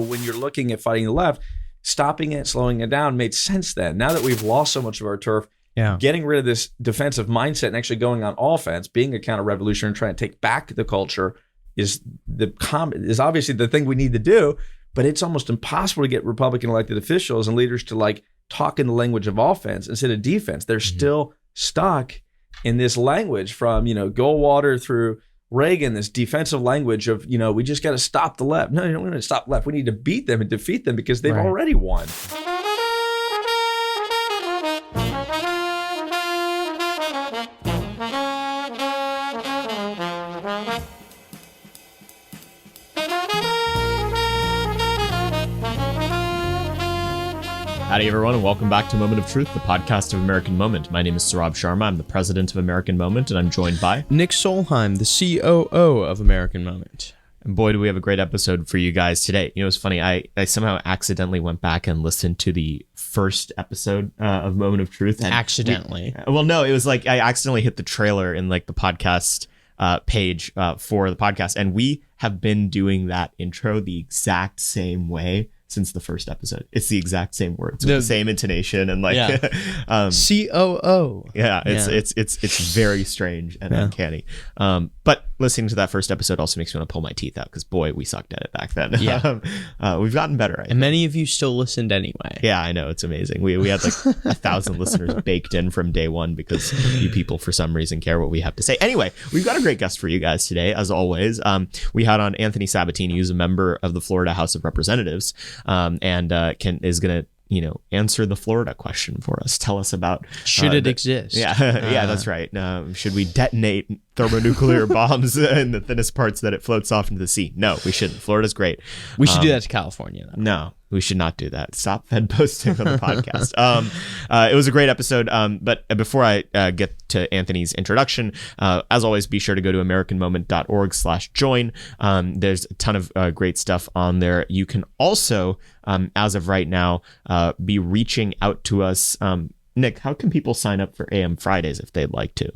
When you're looking at fighting the left, stopping it, slowing it down made sense then. Now that we've lost so much of our turf, getting rid of this defensive mindset and actually going on offense, being a counter-revolutionary and trying to take back the culture is obviously the thing we need to do, but it's almost impossible to get Republican elected officials and leaders to like talk in the language of offense instead of defense. They're still stuck in this language from, Goldwater through Reagan, this defensive language of, we just got to stop the left. No, you don't want to stop the left. We need to beat them and defeat them because they've already won. Howdy, everyone, and welcome back to Moment of Truth, the podcast of American Moment. My name is Saurabh Sharma. I'm the president of American Moment, and I'm joined by Nick Solheim, the COO of American Moment. And boy, do we have a great episode for you guys today. It's funny. I somehow accidentally went back and listened to the first episode of Moment of Truth. And accidentally? No, it was like I accidentally hit the trailer in like the podcast page for the podcast, and we have been doing that intro the exact same way since the first episode. It's the exact same words with the same intonation and like COO. Yeah, it's very strange and uncanny. But listening to that first episode also makes me want to pull my teeth out because boy, we sucked at it back then. Yeah. We've gotten better. And many of you still listened anyway. Yeah, I know, it's amazing. We had like 1,000 listeners baked in from day one because you people for some reason care what we have to say. Anyway, we've got a great guest for you guys today, as always. We had on Anthony Sabatini, who's a member of the Florida House of Representatives. And is going to, answer the Florida question for us. Tell us about... Should it exist? Yeah, that's right. Should we detonate thermonuclear bombs in the thinnest parts that it floats off into the sea? No, we shouldn't. Florida's great. We should do that to California, though. No, we should not do that. Stop Fed posting on the podcast. It was a great episode. But before I get to Anthony's introduction, as always, be sure to go to americanmoment.org/join. There's a ton of great stuff on there. You can also, as of right now, be reaching out to us. Nick, how can people sign up for AM Fridays if they'd like to?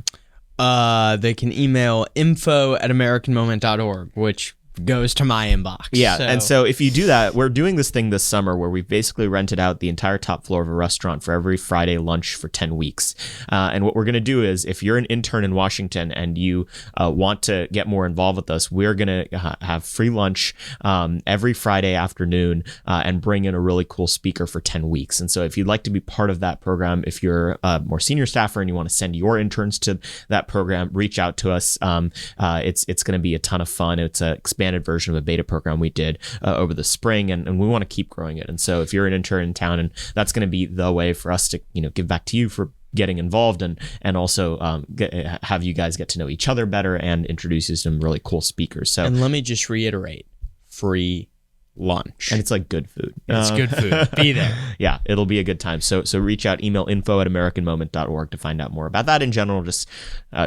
They can email info@americanmoment.org, which goes to my inbox. Yeah, and so if you do that, we're doing this thing this summer where we've basically rented out the entire top floor of a restaurant for every Friday lunch for 10 weeks. And what we're going to do is, if you're an intern in Washington and you want to get more involved with us, we're going to have free lunch every Friday afternoon and bring in a really cool speaker for 10 weeks. And so if you'd like to be part of that program, if you're a more senior staffer and you want to send your interns to that program, reach out to us. It's going to be a ton of fun. It's an expanded version of a beta program we did over the spring, and we want to keep growing it. And so if you're an intern in town, and that's going to be the way for us to give back to you for getting involved and also have you guys get to know each other better and introduce you to some really cool speakers. So, and let me just reiterate, free lunch. And it's like good food. It's good food. Be there. Yeah, it'll be a good time. So reach out, email info@americanmoment.org to find out more about that. In general, just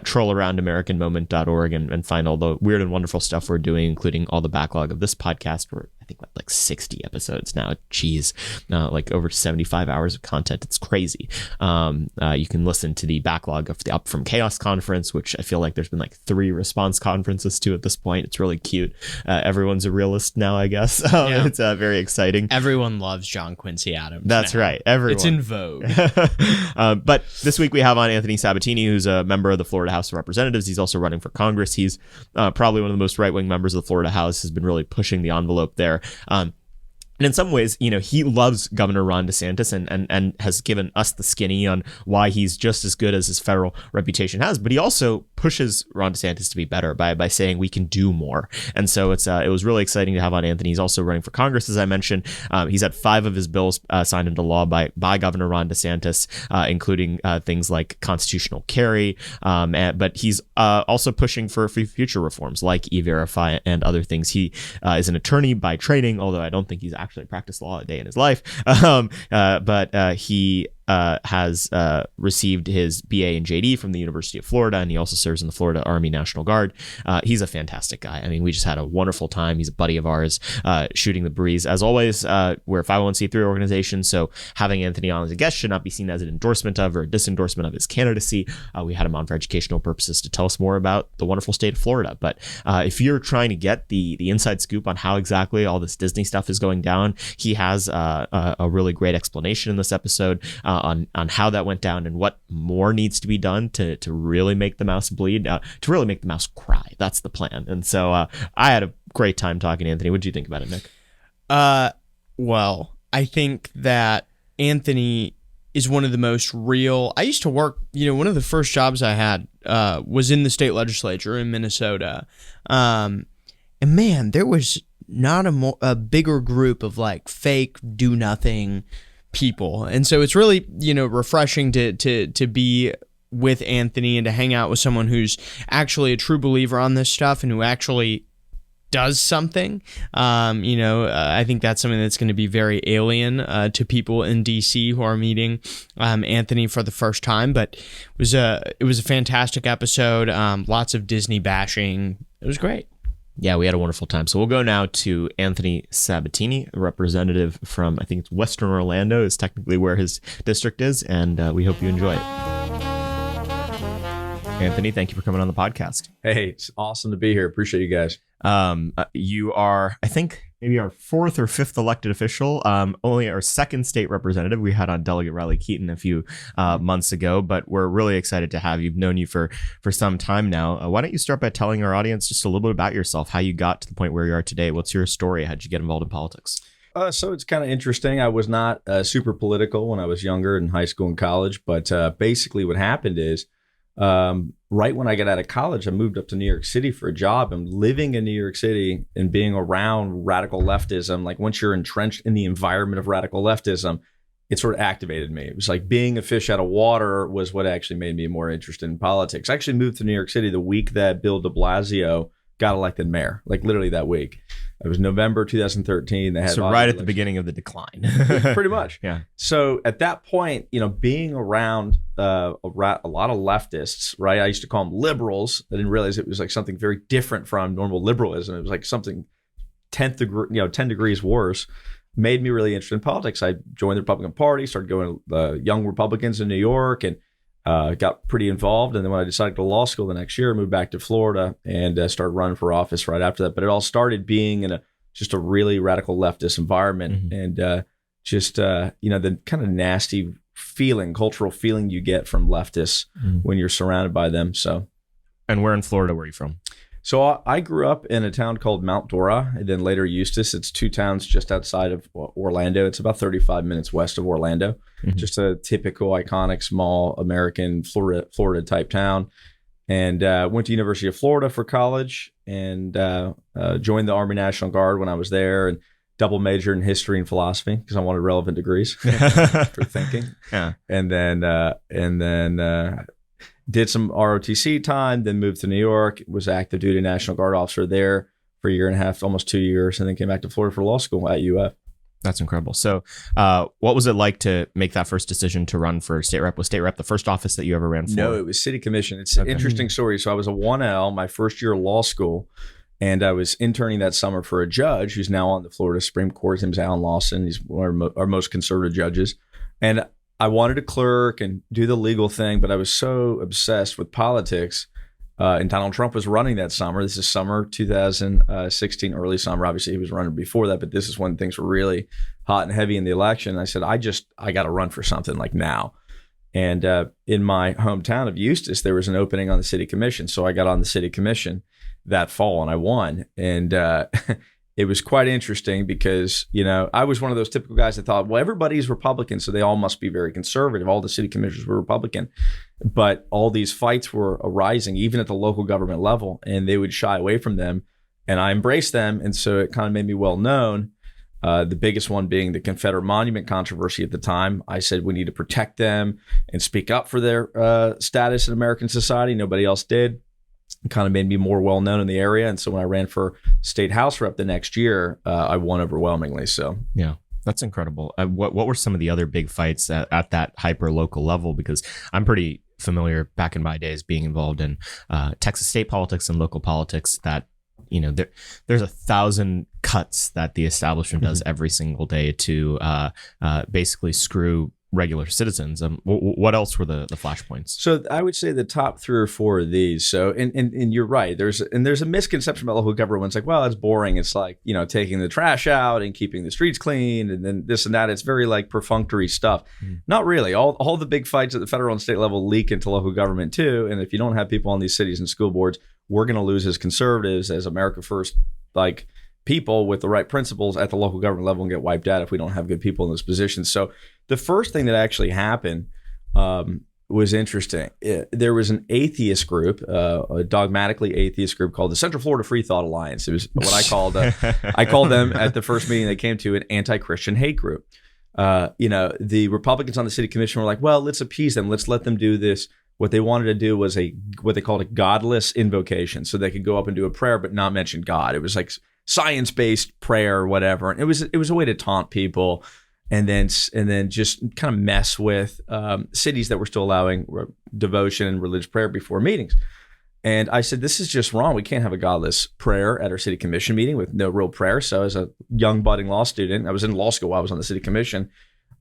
troll around americanmoment.org and find all the weird and wonderful stuff we're doing, including all the backlog of this podcast. We're, I think, like 60 episodes now. Jeez, like over 75 hours of content. It's crazy. You can listen to the backlog of the Up From Chaos conference, which I feel like there's been like 3 response conferences to at this point. It's really cute. Everyone's a realist now, I guess. It's very exciting. Everyone loves John Quincy Adams. That's now. right. Everyone. It's in vogue. But this week we have on Anthony Sabatini, who's a member of the Florida House of Representatives. He's also running for Congress. He's probably one of the most right-wing members of the Florida House, has been really pushing the envelope there. And in some ways, he loves Governor Ron DeSantis and has given us the skinny on why he's just as good as his federal reputation has. But he also pushes Ron DeSantis to be better by saying we can do more. And so it was really exciting to have on Anthony. He's also running for Congress, as I mentioned. He's had 5 of his bills signed into law by Governor Ron DeSantis, including things like constitutional carry. But he's also pushing for future reforms like E-Verify and other things. He is an attorney by training, although I don't think he's actually practiced law a day in his life. But he has received his BA in JD from the University of Florida, and he also serves in the Florida Army National Guard. He's a fantastic guy. I mean, we just had a wonderful time. He's a buddy of ours, shooting the breeze. As always, we're a 501c3 organization, so having Anthony on as a guest should not be seen as an endorsement of or a disendorsement of his candidacy. We had him on for educational purposes to tell us more about the wonderful state of Florida. But if you're trying to get the inside scoop on how exactly all this Disney stuff is going down, he has a really great explanation in this episode on how that went down and what more needs to be done to really make the mouse bleed, to really make the mouse cry. That's the plan. And so I had a great time talking to Anthony. What did you think about it, Nick? Well, I think that Anthony is one of the most real. I used to work, one of the first jobs I had was in the state legislature in Minnesota. And man, there was not a bigger group of like fake do nothing people. And so it's really, refreshing to be with Anthony and to hang out with someone who's actually a true believer on this stuff and who actually does something. I think that's something that's going to be very alien to people in DC who are meeting Anthony for the first time. But it was a fantastic episode. Lots of Disney bashing. It was great. Yeah, we had a wonderful time. So we'll go now to Anthony Sabatini, a representative from, I think it's Western Orlando is technically where his district is, and we hope you enjoy it. Anthony, thank you for coming on the podcast. Hey, it's awesome to be here. Appreciate you guys. You are, I think, maybe our fourth or fifth elected official, only our second state representative. We had on Delegate Riley Keaton a few months ago, but we're really excited to have you. We've known you for some time now. Why don't you start by telling our audience just a little bit about yourself, how you got to the point where you are today? What's your story? How'd you get involved in politics? So it's kind of interesting. I was not super political when I was younger in high school and college, but basically what happened is right when I got out of college, I moved up to New York City for a job. And living in New York City and being around radical leftism, like once you're entrenched in the environment of radical leftism, it sort of activated me. It was like being a fish out of water was what actually made me more interested in politics. I actually moved to New York City the week that Bill de Blasio got elected mayor, like literally that week. It was November 2013. They had so right at the beginning of the decline. Pretty much. Yeah. So at that point, being around a lot of leftists, right? I used to call them liberals. I didn't realize it was like something very different from normal liberalism. It was like something 10 degrees worse. Made me really interested in politics. I joined the Republican Party, started going to Young Republicans in New York, and got pretty involved. And then when I decided to go to law school the next year, I moved back to Florida and started running for office right after that. But it all started being in just a really radical leftist environment, and the kind of nasty cultural feeling you get from leftists when you're surrounded by them. So, and where in Florida were you from? So I grew up in a town called Mount Dora, and then later Eustis. It's two towns just outside of Orlando. It's about 35 minutes west of Orlando. Just a typical, iconic, small American Florida type town. And went to University of Florida for college, and joined the Army National Guard when I was there, and double majored in history and philosophy because I wanted relevant degrees for thinking. Yeah. And then did some ROTC time, then moved to New York, was active duty National Guard officer there for a year and a half, almost 2 years, and then came back to Florida for law school at UF. That's incredible. So what was it like to make that first decision to run for state rep? Was state rep the first office that you ever ran for? No, it was city commission. It's an interesting story. So I was a 1L my first year of law school, and I was interning that summer for a judge who's now on the Florida Supreme Court. His name's Alan Lawson. He's one of our most conservative judges. And I wanted to clerk and do the legal thing, but I was so obsessed with politics. And Donald Trump was running that summer. This is summer 2016, early summer. Obviously, he was running before that, but this is when things were really hot and heavy in the election. And I said, I got to run for something like now. And in my hometown of Eustis, there was an opening on the city commission. So I got on the city commission that fall and I won. And it was quite interesting because, I was one of those typical guys that thought, well, everybody's Republican, so they all must be very conservative. All the city commissioners were Republican. But all these fights were arising, even at the local government level, and they would shy away from them. And I embraced them. And so it kind of made me well known. The biggest one being the Confederate monument controversy at the time. I said we need to protect them and speak up for their status in American society. Nobody else did. It kind of made me more well known in the area. And so when I ran for state house rep the next year, I won overwhelmingly. So yeah, That's incredible. What were some of the other big fights at that hyper local level? Because I'm pretty familiar back in my days being involved in Texas state politics and local politics that, there's 1,000 cuts that the establishment does every single day to basically screw regular citizens. What else were the flashpoints? So I would say the top 3 or 4 of these. So and you're right. There's a misconception about local government. It's like, well, it's boring. It's like, taking the trash out and keeping the streets clean and then this and that. It's very like perfunctory stuff. Not really. All the big fights at the federal and state level leak into local government too. And if you don't have people on these cities and school boards, we're going to lose as conservatives, as America First, like people with the right principles at the local government level and get wiped out if we don't have good people in those positions. So the first thing that actually happened was interesting. There was an atheist group, a dogmatically atheist group called the Central Florida Free Thought Alliance. It was what I called them at the first meeting they came to an anti-Christian hate group. The Republicans on the city commission were like, well, let's appease them. Let's let them do this. What they wanted to do was what they called a godless invocation. So they could go up and do a prayer, but not mention God. It was like science-based prayer or whatever. And it was a way to taunt people and then just kind of mess with cities that were still allowing devotion and religious prayer before meetings. And I said, this is just wrong. We can't have a godless prayer at our city commission meeting with no real prayer. So as a young budding law student, I was in law school while I was on the city commission,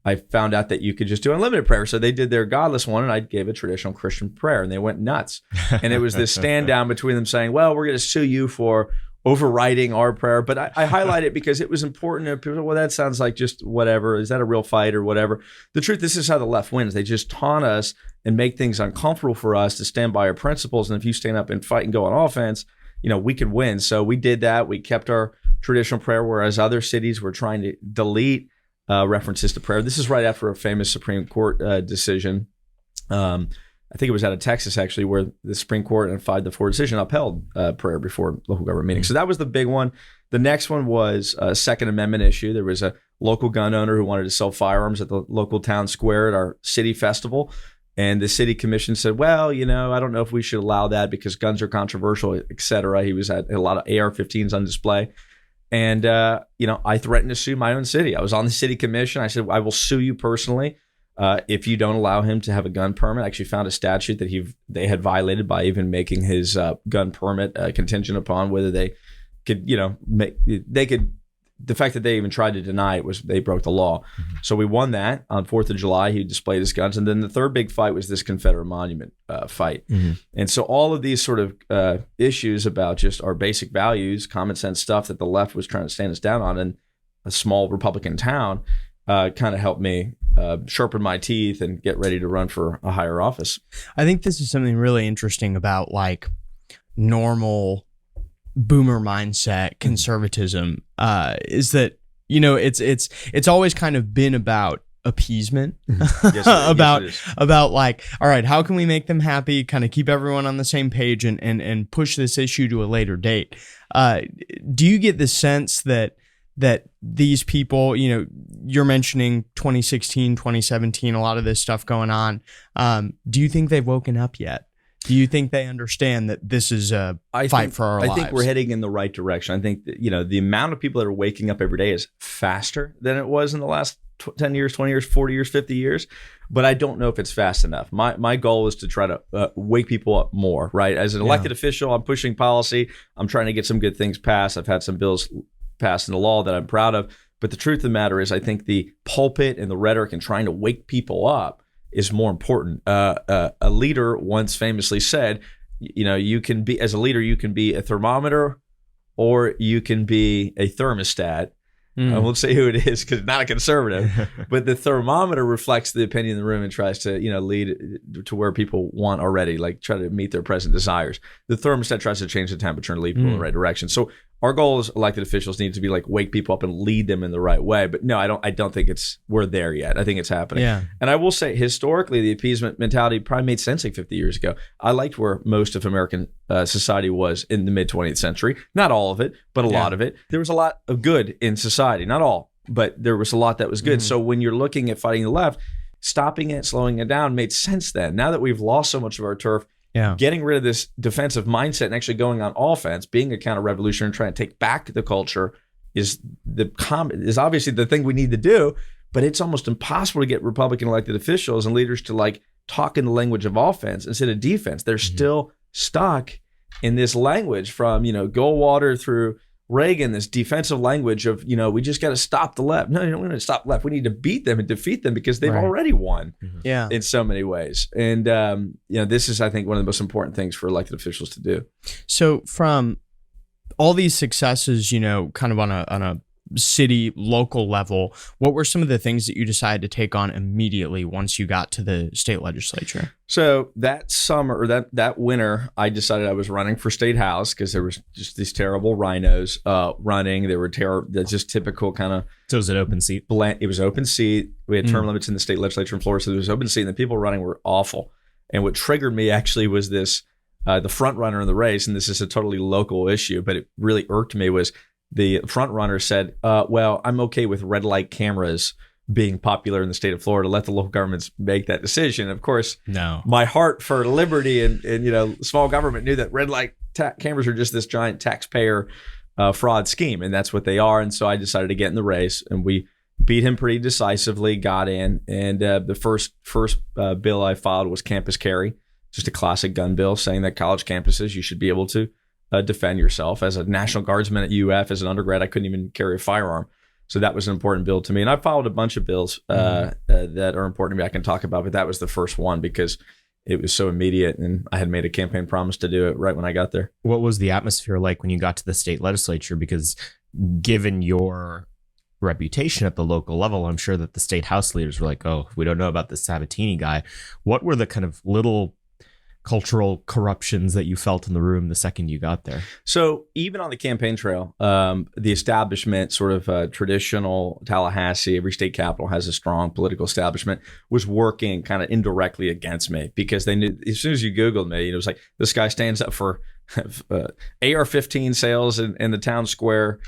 I found out that you could just do unlimited prayer. So they did their godless one and I gave a traditional Christian prayer and they went nuts. And it was this stand down between them saying, well, we're going to sue you for overriding our prayer. But I highlight it because it was important. People, well, that sounds like just whatever. Is that a real fight or whatever? The truth, this is how the left wins. They just taunt us and make things uncomfortable for us to stand by our principles. And if you stand up and fight and go on offense, we could win. So we did that. We kept our traditional prayer, whereas other cities were trying to delete references to prayer. This is right after a famous Supreme Court decision. I think it was out of Texas, actually, where the Supreme Court in a 5-4 decision upheld prayer before local government meetings. So that was the big one. The next one was a Second Amendment issue. There was a local gun owner who wanted to sell firearms at the local town square at our city festival. And the city commission said, well, I don't know if we should allow that because guns are controversial, et cetera. He was at a lot of AR-15s on display. And, I threatened to sue my own city. I was on the city commission. I said, I will sue you personally if you don't allow him to have a gun permit. I actually found a statute that they had violated by even making his gun permit contingent upon whether they could, the fact that they even tried to deny it was they broke the law. Mm-hmm. So we won that on 4th of July. He displayed his guns. And then the third big fight was this Confederate monument fight. Mm-hmm. And so all of these sort of issues about just our basic values, common sense stuff that the left was trying to stand us down on in a small Republican town kind of helped me sharpen my teeth and get ready to run for a higher office. I think this is something really interesting about like normal boomer mindset conservatism is that it's always kind of been about appeasement. Yes, about like, all right, how can we make them happy, kind of keep everyone on the same page and push this issue to a later date. Do you get the sense that these people, you're mentioning 2016, 2017, a lot of this stuff going on, do you think they've woken up yet? Do you think they understand that this is a fight for our lives? I think we're heading in the right direction. I think that, the amount of people that are waking up every day is faster than it was in the last 10 years, 20 years, 40 years, 50 years. But I don't know if it's fast enough. My goal is to try to wake people up more, right? As an elected official, I'm pushing policy. I'm trying to get some good things passed. I've had some bills passed into law that I'm proud of. But the truth of the matter is I think the pulpit and the rhetoric and trying to wake people up is more important. A leader once famously said, you can be, as a leader, you can be a thermometer or you can be a thermostat. I won't say who it is because it's not a conservative, but the thermometer reflects the opinion in the room and tries to, lead to where people want already, like try to meet their present desires. The thermostat tries to change the temperature and lead people in the right direction. So our goal as elected officials need to be like wake people up and lead them in the right way. But no, I don't think we're there yet. I think it's happening. Yeah. And I will say historically, the appeasement mentality probably made sense like 50 years ago. I liked where most of American society was in the mid 20th century. Not all of it, but a lot of it. There was a lot of good in society. Not all, but there was a lot that was good. So when you're looking at fighting the left, stopping it, slowing it down made sense then. Now that we've lost so much of our turf, getting rid of this defensive mindset and actually going on offense, being a counter-revolutionary and trying to take back the culture is obviously the thing we need to do, but it's almost impossible to get Republican elected officials and leaders to like talk in the language of offense instead of defense. They're still stuck in this language from, Goldwater through Reagan, this defensive language of, we just got to stop the left. No, we don't want to stop the left. We need to beat them and defeat them because they've already won in so many ways. And, this is, I think, one of the most important things for elected officials to do. So from all these successes, kind of on a city, local level, what were some of the things that you decided to take on immediately once you got to the state legislature? So that summer or that winter, I decided I was running for state house because there was just these terrible rhinos running. They were that's just typical kind of. So it was an open seat? It was open seat. We had term limits in the state legislature in Florida, so there was open seat, and the people running were awful. And what triggered me actually was this, the front runner in the race, and this is a totally local issue, but it really irked me, was the front runner said, well, I'm okay with red light cameras being popular in the state of Florida. Let the local governments make that decision. Of course, my heart for liberty and small government knew that red light cameras are just this giant taxpayer fraud scheme, and that's what they are. And so I decided to get in the race, and we beat him pretty decisively, got in. And the first bill I filed was campus carry, just a classic gun bill saying that college campuses, you should be able to defend yourself. As a National Guardsman at UF, as an undergrad, I couldn't even carry a firearm. So that was an important bill to me. And I followed a bunch of bills that are important to me I can talk about, but that was the first one because it was so immediate and I had made a campaign promise to do it right when I got there. What was the atmosphere like when you got to the state legislature? Because given your reputation at the local level, I'm sure that the state house leaders were like, oh, we don't know about this Sabatini guy. What were the kind of little cultural corruptions that you felt in the room the second you got there? So even on the campaign trail, the establishment, sort of traditional Tallahassee, every state capital has a strong political establishment, was working kind of indirectly against me because they knew as soon as you Googled me, it was like, this guy stands up for AR-15 sales in the town square,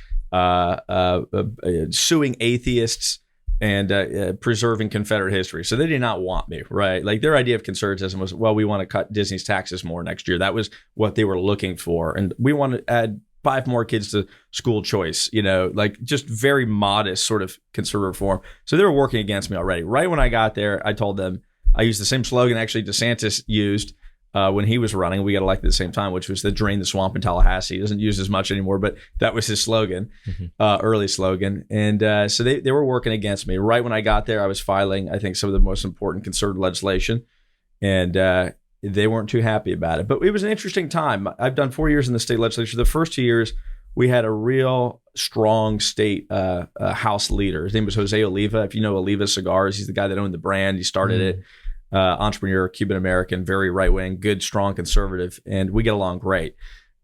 suing atheists, and preserving Confederate history. So they did not want me, right? Like their idea of conservatism was, well, we want to cut Disney's taxes more next year. That was what they were looking for. And we want to add 5 more kids to school choice, like just very modest sort of conservative reform. So they were working against me already. Right when I got there, I told them, I used the same slogan actually DeSantis used when he was running. We got elected at the same time, which was the drain the swamp in Tallahassee. He doesn't use as much anymore, but that was his slogan, early slogan. And so they were working against me. Right when I got there, I was filing, I think, some of the most important conservative legislation, and they weren't too happy about it. But it was an interesting time. I've done 4 years in the state legislature. The first 2 years, we had a real strong state house leader. His name was Jose Oliva. If you know Oliva Cigars, he's the guy that owned the brand. He started it. Entrepreneur, Cuban-American, very right-wing, good, strong conservative, and we get along great.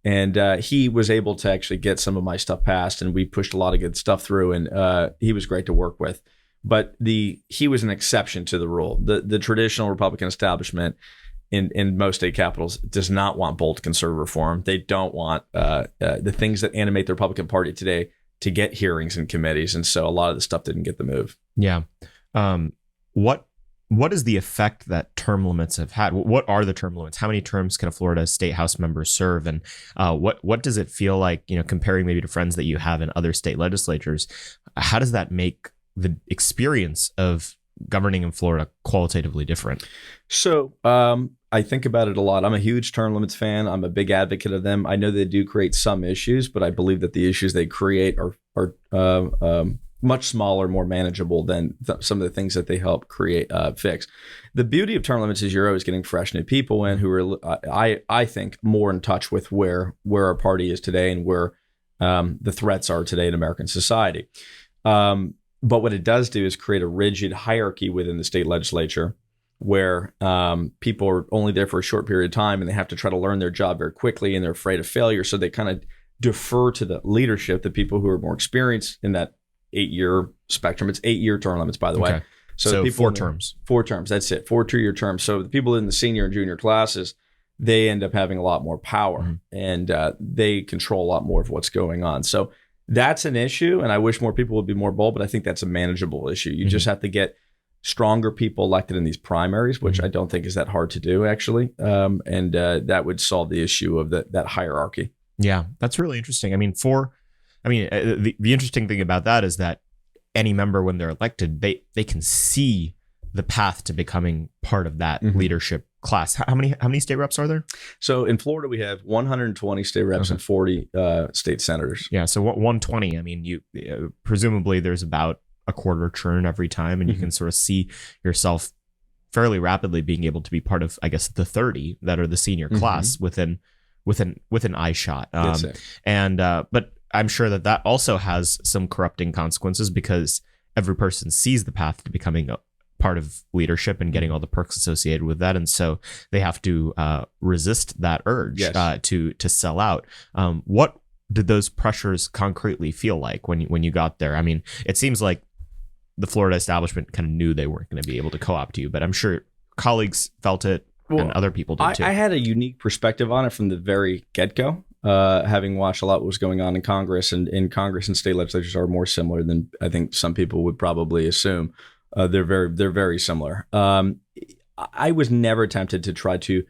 And he was able to actually get some of my stuff passed, and we pushed a lot of good stuff through, and he was great to work with. But he was an exception to the rule. The traditional Republican establishment in most state capitals does not want bold conservative reform. They don't want the things that animate the Republican Party today to get hearings in committees, and so a lot of the stuff didn't get the move. Yeah. What is the effect that term limits have had? What are the term limits? How many terms can a Florida state house member serve? And what does it feel like, comparing maybe to friends that you have in other state legislatures? How does that make the experience of governing in Florida qualitatively different? So I think about it a lot. I'm a huge term limits fan. I'm a big advocate of them. I know they do create some issues, but I believe that the issues they create are much smaller, more manageable than some of the things that they help create, fix. The beauty of term limits is you're always getting fresh new people in who are, I think, more in touch with where our party is today and where the threats are today in American society. But what it does do is create a rigid hierarchy within the state legislature where people are only there for a short period of time and they have to try to learn their job very quickly and they're afraid of failure. So they kind of defer to the leadership, the people who are more experienced in that 8-year spectrum. It's 8-year term limits, by the way. So people 4 terms. 4 terms. That's it. 4 2-year terms. So the people in the senior and junior classes, they end up having a lot more power and they control a lot more of what's going on. So that's an issue. And I wish more people would be more bold, but I think that's a manageable issue. You just have to get stronger people elected in these primaries, which I don't think is that hard to do, actually. And that would solve the issue of that hierarchy. Yeah, that's really interesting. I mean, for I mean, the interesting thing about that is that any member, when they're elected, they can see the path to becoming part of that leadership class. How many state reps are there? So in Florida, we have 120 state reps and 40 state senators. Yeah, so 120. I mean, you presumably there's about a quarter churn every time, and you can sort of see yourself fairly rapidly being able to be part of, I guess, the 30 that are the senior class within an eye shot. But I'm sure that also has some corrupting consequences, because every person sees the path to becoming a part of leadership and getting all the perks associated with that, and so they have to resist that urge to sell out. What did those pressures concretely feel like when you got there? I mean, it seems like the Florida establishment kind of knew they weren't going to be able to co-opt you, but I'm sure colleagues felt it, and other people did too. I had a unique perspective on it from the very get-go, having watched a lot what was going on in Congress, and in Congress and state legislatures are more similar than I think some people would probably assume. They're very similar. I was never tempted to try to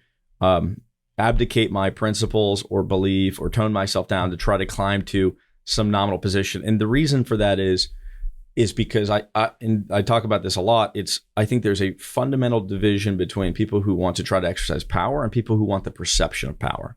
abdicate my principles or belief or tone myself down to try to climb to some nominal position. And the reason for that is because I talk about this a lot. I think there's a fundamental division between people who want to try to exercise power and people who want the perception of power.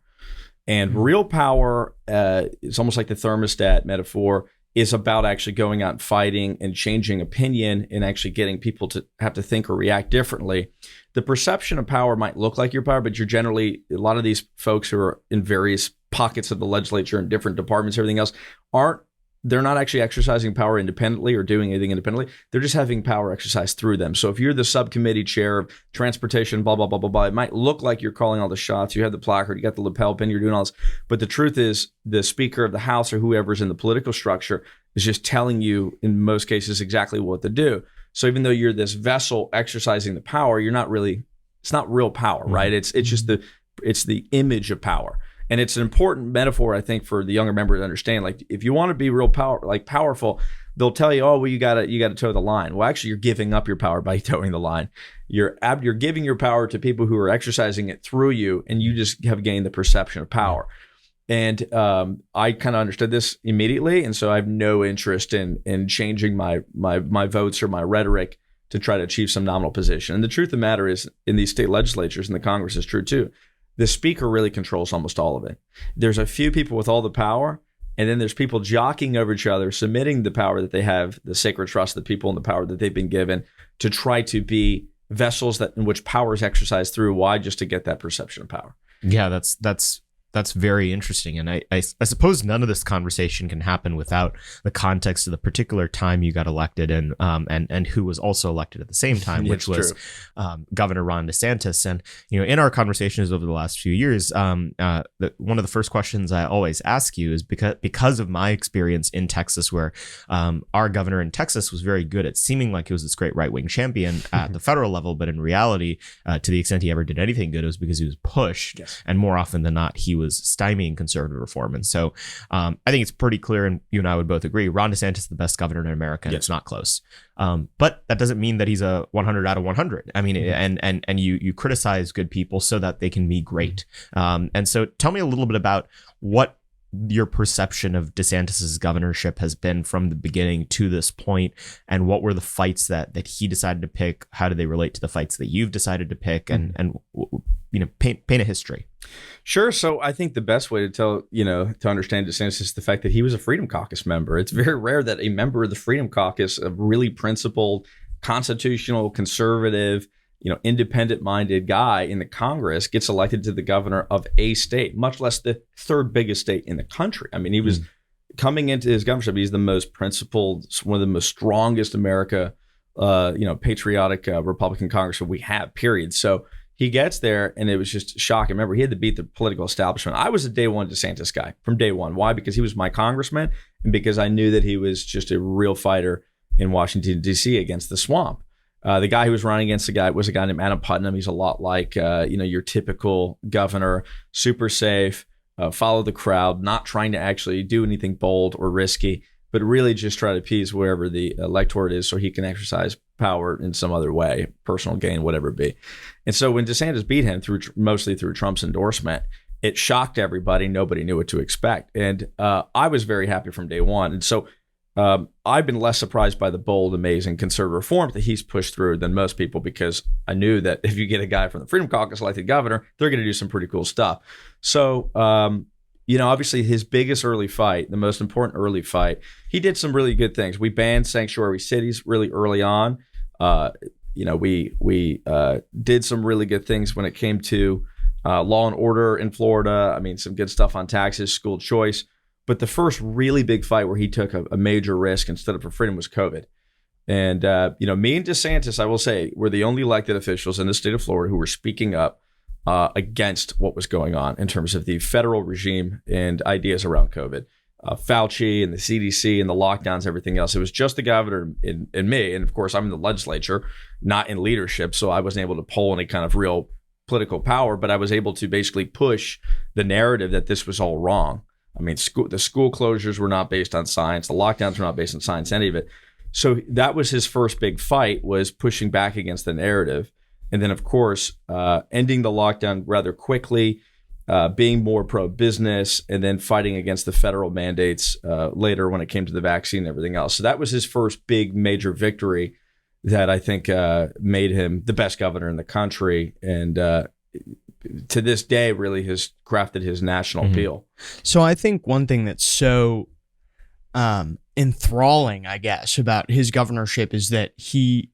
And real power, it's almost like the thermostat metaphor, is about actually going out and fighting and changing opinion and actually getting people to have to think or react differently. The perception of power might look like your power, but you're generally, a lot of these folks who are in various pockets of the legislature and different departments, everything else, they're not actually exercising power independently or doing anything independently. They're just having power exercised through them. So if you're the subcommittee chair of transportation, blah, blah, blah, blah, blah, it might look like you're calling all the shots. You have the placard, you got the lapel pin, you're doing all this. But the truth is the Speaker of the House or whoever's in the political structure is just telling you, in most cases, exactly what to do. So even though you're this vessel exercising the power, it's not real power, right? It's just it's the image of power. And it's an important metaphor, I think, for the younger member to understand. Like, if you want to be real powerful, they'll tell you, oh, well, you gotta toe the line. Well, actually, you're giving up your power by towing the line. You're giving your power to people who are exercising it through you, and you just have gained the perception of power. And I kind of understood this immediately, and so I have no interest in changing my votes or my rhetoric to try to achieve some nominal position. And the truth of the matter is, in these state legislatures, and the Congress is true too, the Speaker really controls almost all of it. There's a few people with all the power, and then there's people jockeying over each other, submitting the power that they have, the sacred trust of the people and the power that they've been given, to try to be vessels in which power is exercised through. Why? Just to get that perception of power. Yeah, that's very interesting. And I suppose none of this conversation can happen without the context of the particular time you got elected and who was also elected at the same time, which was Governor Ron DeSantis. And, in our conversations over the last few years, one of the first questions I always ask you is because of my experience in Texas, where our governor in Texas was very good at seeming like he was this great right-wing champion at the federal level, but in reality, to the extent he ever did anything good, it was because he was pushed. Yes. And more often than not, he was stymieing conservative reform. And so I think it's pretty clear, and you and I would both agree, Ron DeSantis is the best governor in America, and it's not close. But that doesn't mean that he's a 100 out of 100. I mean, and you criticize good people so that they can be great. And so tell me a little bit about what your perception of DeSantis's governorship has been from the beginning to this point, and what were the fights that he decided to pick? How do they relate to the fights that you've decided to pick? And paint a history. Sure. So I think the best way to understand DeSantis is the fact that he was a Freedom Caucus member. It's very rare that a member of the Freedom Caucus, a really principled, constitutional, conservative, independent-minded guy in the Congress, gets elected to the governor of a state, much less the third biggest state in the country. I mean, he was coming into his governorship, he's the most principled, one of the most strongest patriotic Republican congressman we have, period. So he gets there, and it was just shocking. Remember, he had to beat the political establishment. I was a day one DeSantis guy from day one. Why? Because he was my congressman, and because I knew that he was just a real fighter in Washington, D.C. against the swamp. The guy who was running against was a guy named Adam Putnam. He's a lot like your typical governor, super safe, follow the crowd, not trying to actually do anything bold or risky, but really just try to appease wherever the electorate is so he can exercise power in some other way, personal gain, whatever it be. And so when DeSantis beat him mostly through Trump's endorsement, It shocked everybody. Nobody knew what to expect. And I was very happy from day one. And so I've been less surprised by the bold, amazing conservative reforms that he's pushed through than most people, because I knew that if you get a guy from the Freedom Caucus elected governor, they're going to do some pretty cool stuff. So, obviously his biggest early fight, the most important early fight, he did some really good things. We banned sanctuary cities really early on. We did some really good things when it came to law and order in Florida. I mean, some good stuff on taxes, school choice. But the first really big fight where he took a major risk and stood up for freedom was COVID. And, me and DeSantis, I will say, were the only elected officials in the state of Florida who were speaking up against what was going on in terms of the federal regime and ideas around COVID. Fauci and the CDC and the lockdowns, everything else. It was just the governor and me. And of course, I'm in the legislature, not in leadership. So I wasn't able to poll any kind of real political power, but I was able to basically push the narrative that this was all wrong. I mean, the school closures were not based on science. The lockdowns were not based on science, any of it. So that was his first big fight, was pushing back against the narrative. And then, of course, ending the lockdown rather quickly, being more pro-business, and then fighting against the federal mandates later when it came to the vaccine and everything else. So that was his first big major victory that I think made him the best governor in the country. And to this day, really has crafted his national appeal. So I think one thing that's so enthralling, I guess, about his governorship is that he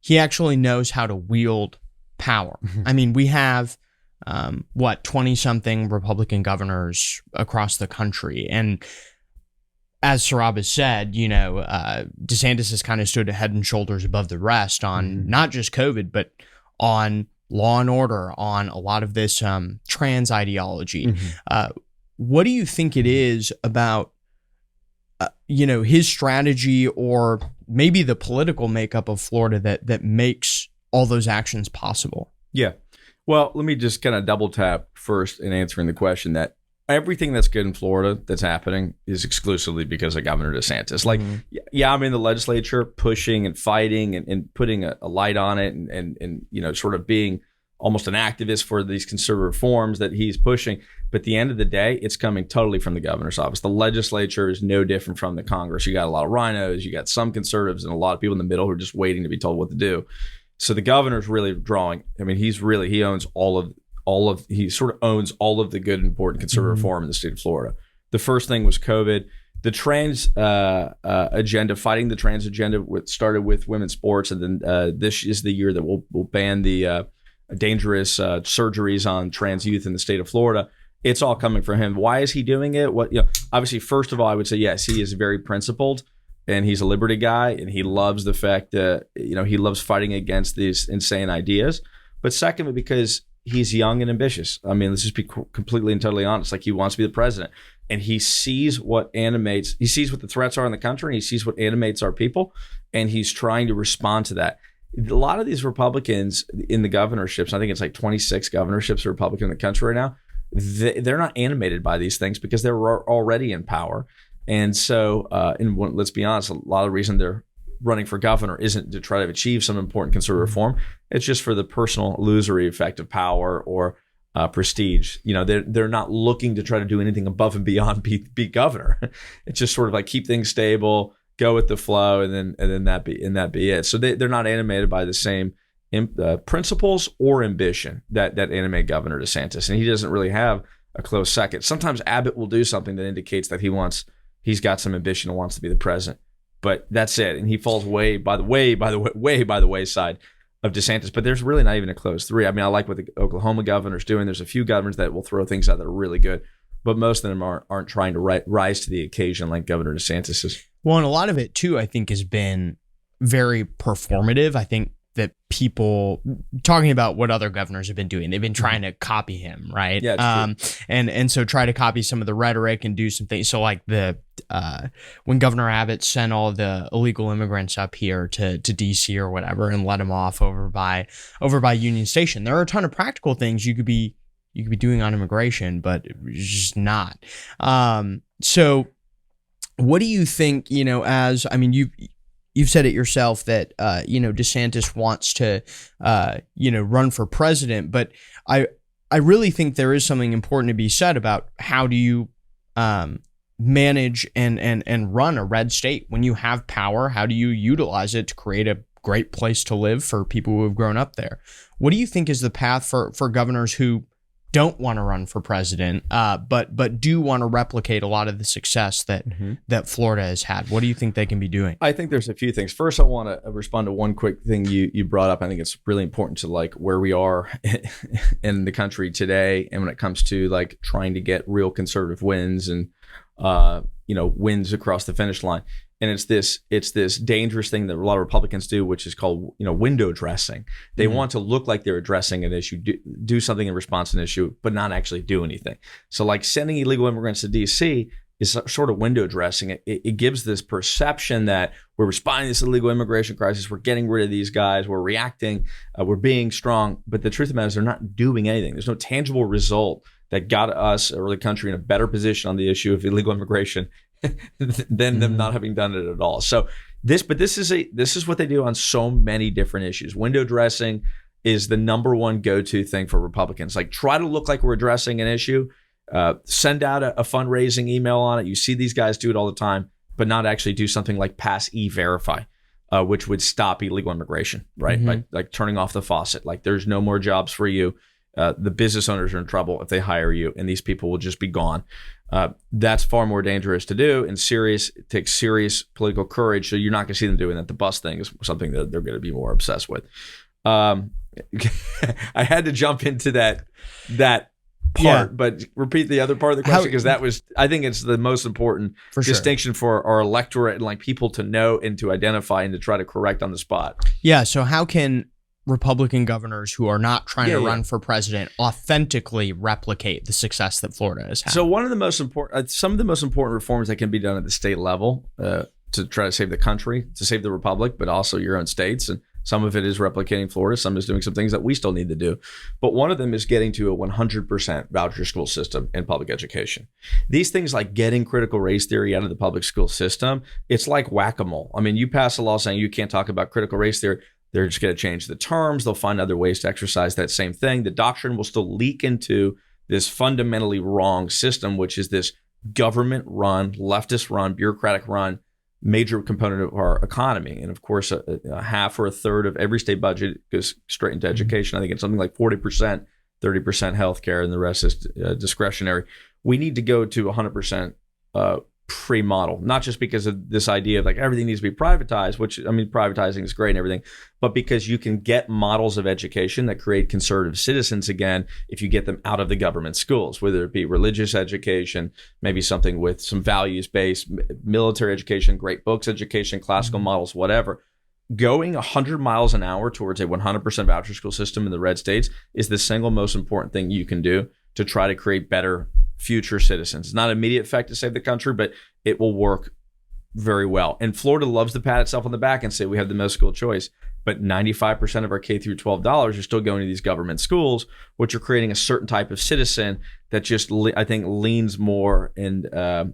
actually knows how to wield power. I mean, we have 20-something Republican governors across the country, and as Saurabh has said, DeSantis has kind of stood head and shoulders above the rest on not just COVID, but on law and order, on a lot of this trans ideology. What do you think it is about, his strategy, or maybe the political makeup of Florida that makes all those actions possible? Yeah. Well, let me just kind of double tap first in answering the question that everything that's good in Florida that's happening is exclusively because of Governor DeSantis. Like, yeah, I'm in the legislature pushing and fighting and putting a light on it and sort of being almost an activist for these conservative reforms that he's pushing. But at the end of the day, it's coming totally from the governor's office. The legislature is no different from the Congress. You got a lot of rhinos, you got some conservatives, and a lot of people in the middle who are just waiting to be told what to do. So the governor's really drawing. I mean, he owns he sort of owns all of the good, important conservative reform in the state of Florida. The first thing was COVID. The trans agenda, fighting the trans agenda, started with women's sports, and then this is the year that we'll ban the dangerous surgeries on trans youth in the state of Florida. It's all coming from him. Why is he doing it? Obviously, first of all, I would say yes, he is very principled, and he's a liberty guy, and he loves the fact that he loves fighting against these insane ideas. But secondly, because he's young and ambitious. I mean, let's just be completely and totally honest. Like, he wants to be the president, and he sees what the threats are in the country, and he sees what animates our people, and he's trying to respond to that. A lot of these Republicans in the governorships, I think it's like 26 governorships are Republican in the country right now, they're not animated by these things because they're already in power. And so, let's be honest, a lot of the reason they're running for governor isn't to try to achieve some important conservative reform. It's just for the personal illusory effect of power or prestige. They're not looking to try to do anything above and beyond be governor. It's just sort of like keep things stable, go with the flow, and then that be it. So they're not animated by the same principles or ambition that animate Governor DeSantis, and he doesn't really have a close second. Sometimes Abbott will do something that indicates that he's got some ambition and wants to be the president, but that's it, and he falls way by the wayside of DeSantis. But there's really not even a close three. I mean, I like what the Oklahoma governor's doing. There's a few governors that will throw things out that are really good, but most of them aren't trying to rise to the occasion like Governor DeSantis is. Well, and a lot of it too, I think, has been very performative. I think that people talking about what other governors have been doing, they've been trying to copy him, right? Yeah, and so try to copy some of the rhetoric and do some things. So like when Governor Abbott sent all the illegal immigrants up here to DC or whatever and let them off over by Union Station, there are a ton of practical things you could be doing on immigration, but it's just not. So what do you think? You've said it yourself that, DeSantis wants to, run for president, but I I really think there is something important to be said about how do you manage and run a red state. When you have power, how do you utilize it to create a great place to live for people who have grown up there? What do you think is the path for governors who don't want to run for president, but do want to replicate a lot of the success that Florida has had? What do you think they can be doing? I think there's a few things. First, I want to respond to one quick thing you brought up. I think it's really important to like where we are in the country today, and when it comes to like trying to get real conservative wins and wins across the finish line. And it's this dangerous thing that a lot of Republicans do, which is called window dressing. They want to look like they're addressing an issue, do something in response to an issue, but not actually do anything. So like sending illegal immigrants to D.C. is sort of window dressing. It gives this perception that we're responding to this illegal immigration crisis, we're getting rid of these guys, we're reacting, we're being strong. But the truth of the matter is they're not doing anything. There's no tangible result that got us or the country in a better position on the issue of illegal immigration than them not having done it at all. So this is what they do on so many different issues. Window dressing is the number one go-to thing for Republicans. Like try to look like we're addressing an issue, send out a fundraising email on it. You see these guys do it all the time, but not actually do something like pass E-Verify, which would stop illegal immigration, right? By like turning off the faucet. Like there's no more jobs for you. The business owners are in trouble if they hire you, and these people will just be gone. That's far more dangerous to do and it takes serious political courage. So you're not going to see them doing that. The bus thing is something that they're going to be more obsessed with. I had to jump into that part, but repeat the other part of the question because I think it's the most important distinction for our electorate and like people to know and to identify and to try to correct on the spot. Yeah. So how can Republican governors who are not trying to run for president authentically replicate the success that Florida has had? So some of the most important reforms that can be done at the state level to try to save the country, to save the republic, but also your own states. And some of it is replicating Florida. Some is doing some things that we still need to do. But one of them is getting to a 100% voucher school system in public education. These things like getting critical race theory out of the public school system, it's like whack-a-mole. I mean, you pass a law saying you can't talk about critical race theory. They're just going to change the terms. They'll find other ways to exercise that same thing. The doctrine will still leak into this fundamentally wrong system, which is this government-run, leftist-run, bureaucratic-run major component of our economy. And of course, a half or a third of every state budget goes straight into education. I think it's something like 40%, 30% healthcare, and the rest is discretionary. We need to go to 100% pre-model, not just because of this idea of like everything needs to be privatized, which I mean, privatizing is great and everything, but because you can get models of education that create conservative citizens again if you get them out of the government schools, whether it be religious education, maybe something with some values-based, military education, great books education, classical models, whatever. Going 100 miles an hour towards a 100% voucher school system in the red states is the single most important thing you can do to try to create better future citizens. It's not an immediate effect to save the country, but it will work very well. And Florida loves to pat itself on the back and say we have the most school choice, but 95% of our K through 12 dollars are still going to these government schools, which are creating a certain type of citizen that just, I think, leans more in a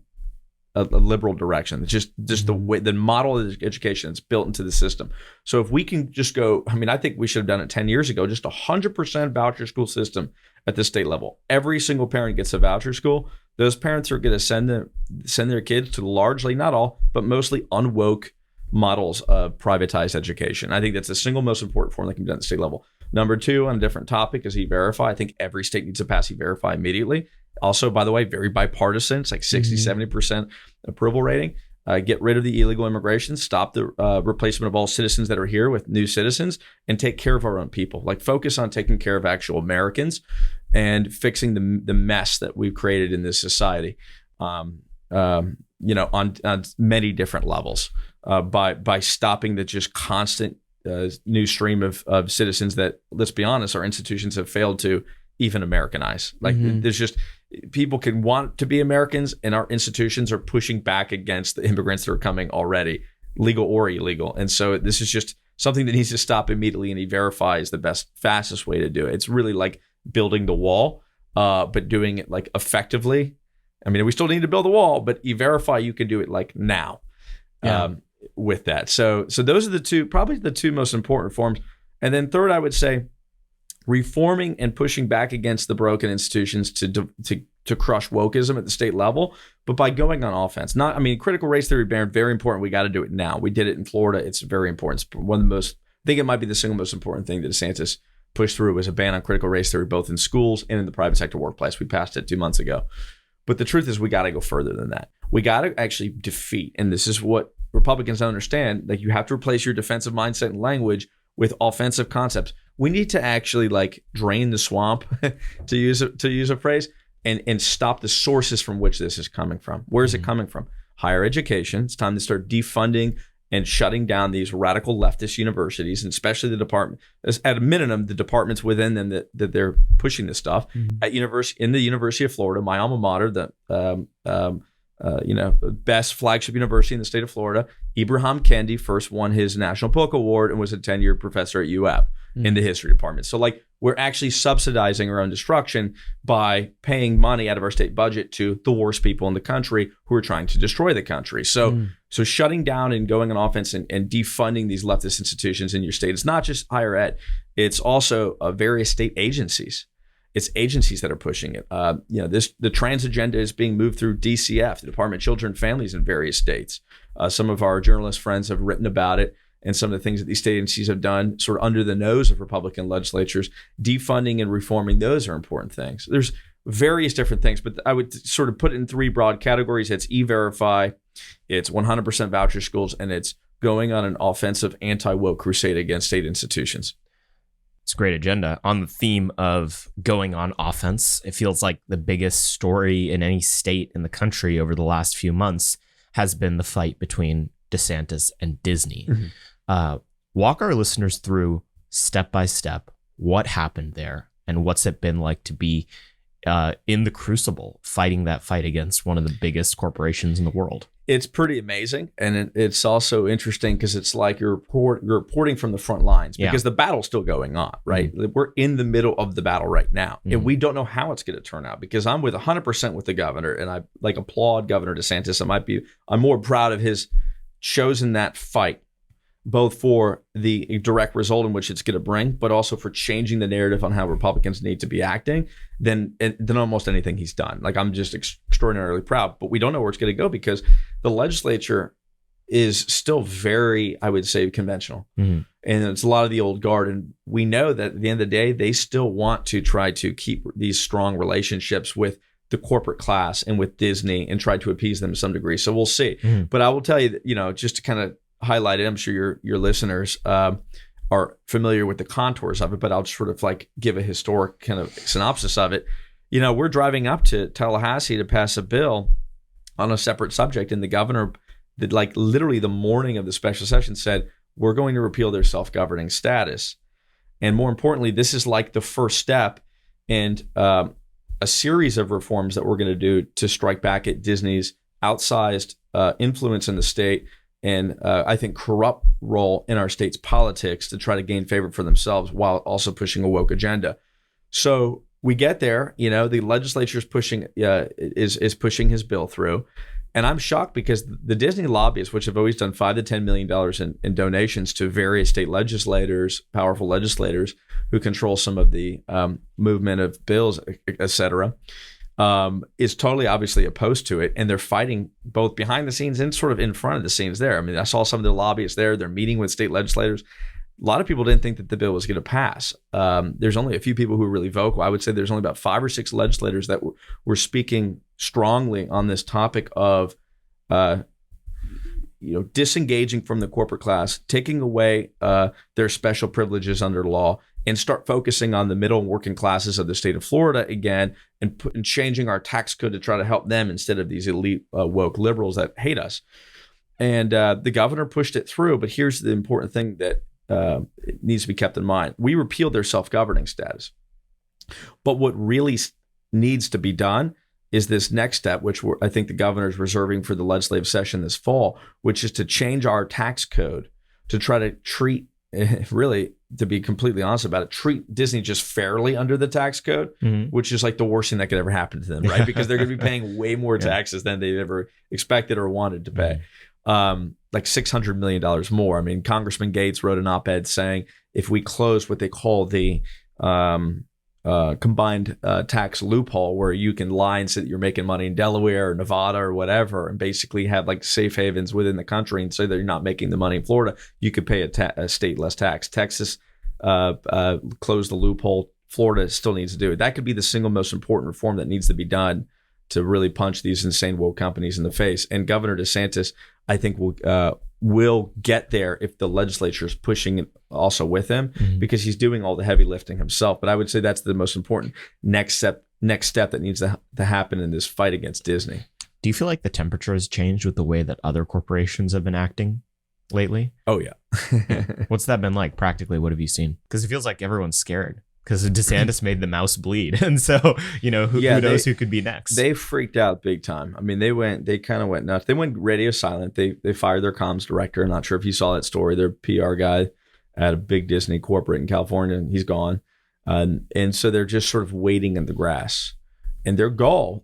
liberal direction. It's just the way, the model of education that's built into the system. So if we can just go, I mean, I think we should have done it 10 years ago, just 100% voucher school system at the state level. Every single parent gets a voucher school. Those parents are going to send their kids to largely, not all, but mostly unwoke models of privatized education. I think that's the single most important form that can be done at the state level. Number two, on a different topic, is E-Verify. I think every state needs to pass E-Verify immediately. Also, by the way, very bipartisan. It's like 60-70% approval rating. Get rid of the illegal immigration, stop the replacement of all citizens that are here with new citizens, and take care of our own people. Like focus on taking care of actual Americans and fixing the mess that we've created in this society, on many different levels, by stopping the just constant new stream of citizens that, let's be honest, our institutions have failed to even Americanize. Like there's just, people can want to be Americans, and our institutions are pushing back against the immigrants that are coming already, legal or illegal. And so this is just something that needs to stop immediately, and E-Verify is the fastest way to do it. It's really like building the wall, but doing it like effectively. I mean, we still need to build the wall, but E-Verify, you can do it like now with that. So those are probably the two most important forms. And then third, I would say, reforming and pushing back against the broken institutions to crush wokeism at the state level, but by going on offense. Critical race theory, Barron, very important. We got to do it now. We did it in Florida. It's very important. It's one of the most, I think it might be the single most important thing that DeSantis pushed through was a ban on critical race theory, both in schools and in the private sector workplace. We passed it 2 months ago. But the truth is we got to go further than that. We got to actually defeat, and this is what Republicans don't understand, like you have to replace your defensive mindset and language with offensive concepts. We need to actually like drain the swamp, to use a phrase, and stop the sources from which this is coming from. Where is it coming from? Higher education. It's time to start defunding and shutting down these radical leftist universities, and especially the department, at a minimum, the departments within them that they're pushing this stuff. In the University of Florida, my alma mater, the best flagship university in the state of Florida, Ibrahim Kendi first won his National Book Award and was a 10-year professor at UF in the history department. So like we're actually subsidizing our own destruction by paying money out of our state budget to the worst people in the country who are trying to destroy the country. So shutting down and going on offense and defunding these leftist institutions in your state, it's not just higher ed, it's also various state agencies. It's agencies that are pushing it. The trans agenda is being moved through DCF, the Department of Children and Families in various states. Some of our journalist friends have written about it, and some of the things that these state agencies have done sort of under the nose of Republican legislatures. Defunding and reforming those are important things. There's various different things, but I would sort of put it in 3 broad categories. It's E-Verify, it's 100% voucher schools, and it's going on an offensive anti-woke crusade against state institutions. It's a great agenda. On the theme of going on offense, it feels like the biggest story in any state in the country over the last few months has been the fight between DeSantis and Disney. Walk our listeners through step by step what happened there and what's it been like to be in the crucible fighting that fight against one of the biggest corporations in the world. It's pretty amazing. And it's also interesting because it's like you're reporting from the front lines because the battle's still going on, right? We're in the middle of the battle right now. And we don't know how it's going to turn out because I'm with 100% with the governor, and I like applaud Governor DeSantis. I'm more proud of his chosen that fight, both for the direct result in which it's going to bring, but also for changing the narrative on how Republicans need to be acting than almost anything he's done. Like, I'm just extraordinarily proud, but we don't know where it's going to go because the legislature is still very, I would say, conventional. And it's a lot of the old guard. And we know that at the end of the day, they still want to try to keep these strong relationships with the corporate class and with Disney and try to appease them to some degree. So we'll see. But I will tell you that, just to kind of highlight it, I'm sure your listeners are familiar with the contours of it, but I'll just sort of like give a historic kind of synopsis of it. We're driving up to Tallahassee to pass a bill on a separate subject, and the governor did, like, literally the morning of the special session said, we're going to repeal their self-governing status. And more importantly, this is like the first step in a series of reforms that we're going to do to strike back at Disney's outsized influence in the state and I think corrupt role in our state's politics to try to gain favor for themselves while also pushing a woke agenda. So we get there, the legislature is pushing pushing his bill through. And I'm shocked because the Disney lobbyists, which have always done $5 to $10 million in donations to various state legislators, powerful legislators who control some of the movement of bills, et cetera, is totally obviously opposed to it. And they're fighting both behind the scenes and sort of in front of the scenes there. I mean, I saw some of the lobbyists there. They're meeting with state legislators. A lot of people didn't think that the bill was going to pass. There's only a few people who are really vocal. I would say there's only about 5 or 6 legislators that were speaking strongly on this topic of, disengaging from the corporate class, taking away their special privileges under law, and start focusing on the middle and working classes of the state of Florida again, and changing our tax code to try to help them instead of these elite woke liberals that hate us. And the governor pushed it through. But here's the important thing that it needs to be kept in mind. We repealed their self-governing status. But what really needs to be done is this next step, which I think the governor is reserving for the legislative session this fall, which is to change our tax code to try to treat, really, to be completely honest about it, treat Disney just fairly under the tax code, which is like the worst thing that could ever happen to them, right? Because they're going to be paying way more taxes than they've ever expected or wanted to pay. Like $600 million more. I mean, Congressman Gates wrote an op-ed saying if we close what they call the combined tax loophole where you can lie and say that you're making money in Delaware or Nevada or whatever, and basically have like safe havens within the country and say that you're not making the money in Florida. You could pay a state less tax. Texas closed the loophole. Florida still needs to do it. That could be the single most important reform that needs to be done to really punch these insane woke companies in the face. And Governor DeSantis, I think, will get there if the legislature is pushing it also with him, because he's doing all the heavy lifting himself. But I would say that's the most important next step that needs to happen in this fight against Disney. Do you feel like the temperature has changed with the way that other corporations have been acting lately? Oh, yeah. What's that been like practically? What have you seen? Because it feels like everyone's scared. Because DeSantis made the mouse bleed. And so, who knows who could be next? They freaked out big time. I mean, they kind of went nuts. They went radio silent. They fired their comms director. I'm not sure if you saw that story. Their PR guy at a big Disney corporate in California, and he's gone. And so they're just sort of waiting in the grass. And their goal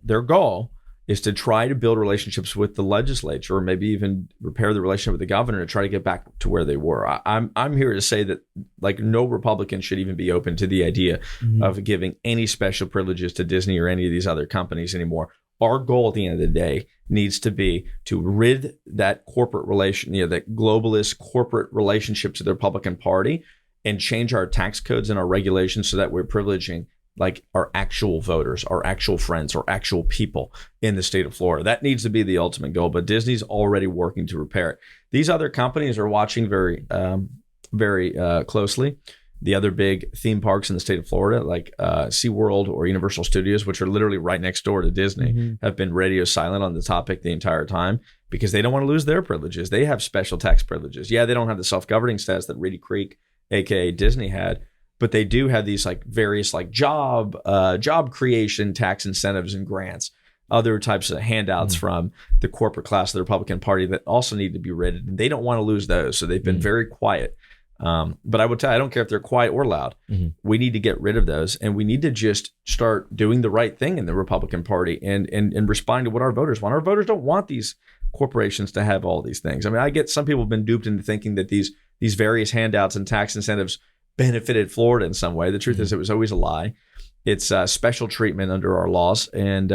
is to try to build relationships with the legislature, or maybe even repair the relationship with the governor to try to get back to where they were. I'm here to say that like no Republican should even be open to the idea of giving any special privileges to Disney or any of these other companies anymore. Our goal at the end of the day needs to be to rid that corporate relation, that globalist corporate relationship to the Republican Party, and change our tax codes and our regulations so that we're privileging like our actual voters, our actual friends, our actual people in the state of Florida. That needs to be the ultimate goal, but Disney's already working to repair it. These other companies are watching very closely. The other big theme parks in the state of Florida, like SeaWorld or Universal Studios, which are literally right next door to Disney, have been radio silent on the topic the entire time because they don't want to lose their privileges. They have special tax privileges. Yeah, they don't have the self-governing status that Reedy Creek, aka Disney, had, but they do have these like various like job creation tax incentives and grants, other types of handouts from the corporate class of the Republican Party that also need to be rid. And they don't want to lose those. So they've been very quiet. But I would tell you, I don't care if they're quiet or loud. We need to get rid of those. And we need to just start doing the right thing in the Republican Party and respond to what our voters want. Our voters don't want these corporations to have all these things. I mean, I get some people have been duped into thinking that these various handouts and tax incentives benefited Florida in some way. The truth is it was always a lie. It's special treatment under our laws, and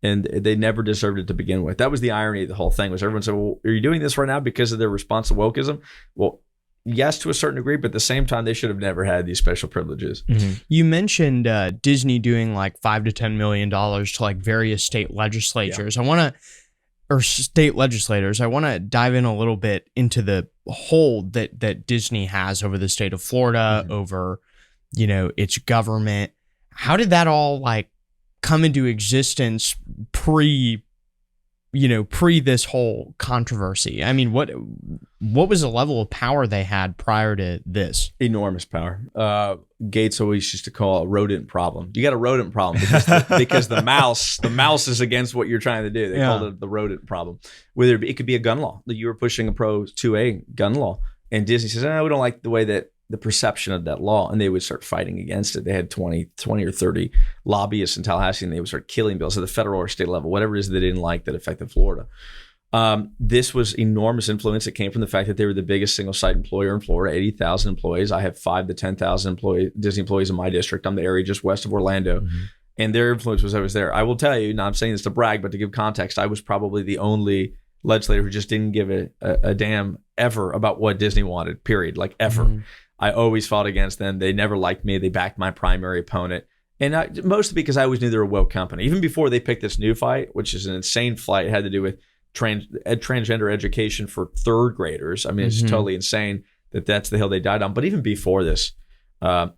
they never deserved it to begin with. That was the irony of the whole thing, was everyone said, well, are you doing this right now because of their response to wokeism? Well, yes, to a certain degree, but at the same time, they should have never had these special privileges. You mentioned Disney doing like $5 to $10 million to like various state legislatures. State legislators. I want to dive in a little bit into the hold that Disney has over the state of Florida, over, its government. How did that all like come into existence pre this whole controversy? I mean, what was the level of power they had prior to this? Enormous power. Gates always used to call a rodent problem. You got a rodent problem because the mouse is against what you're trying to do. They called it the rodent problem. Whether it could be a gun law, that you were pushing a pro 2A gun law, and Disney says, "No, we don't like the way that the perception of that law," and they would start fighting against it. They had 20 or 30 lobbyists in Tallahassee, and they would start killing bills at the federal or state level, whatever it is they didn't like that affected Florida. This was enormous influence. It came from the fact that they were the biggest single site employer in Florida, 80,000 employees. I have 5,000 to 10,000 Disney employees in my district. I'm the area just west of Orlando. And their influence was always there. I will tell you, now I'm saying this to brag, but to give context, I was probably the only legislator who just didn't give a damn ever about what Disney wanted, period, like ever. I always fought against them. They never liked me. They backed my primary opponent. And mostly because I always knew they were a woke company. Even before they picked this new fight, which is an insane fight, it had to do with transgender education for third graders. I mean, it's totally insane that that's the hill they died on. But even before this, the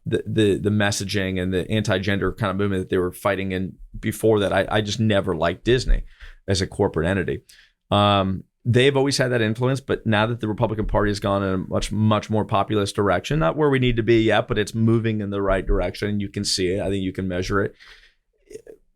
messaging and the anti-gender kind of movement that they were fighting in before that, I just never liked Disney as a corporate entity. They've always had that influence, but now that the Republican Party has gone in a much, much more populist direction, not where we need to be yet, but it's moving in the right direction. You can see it. I think you can measure it.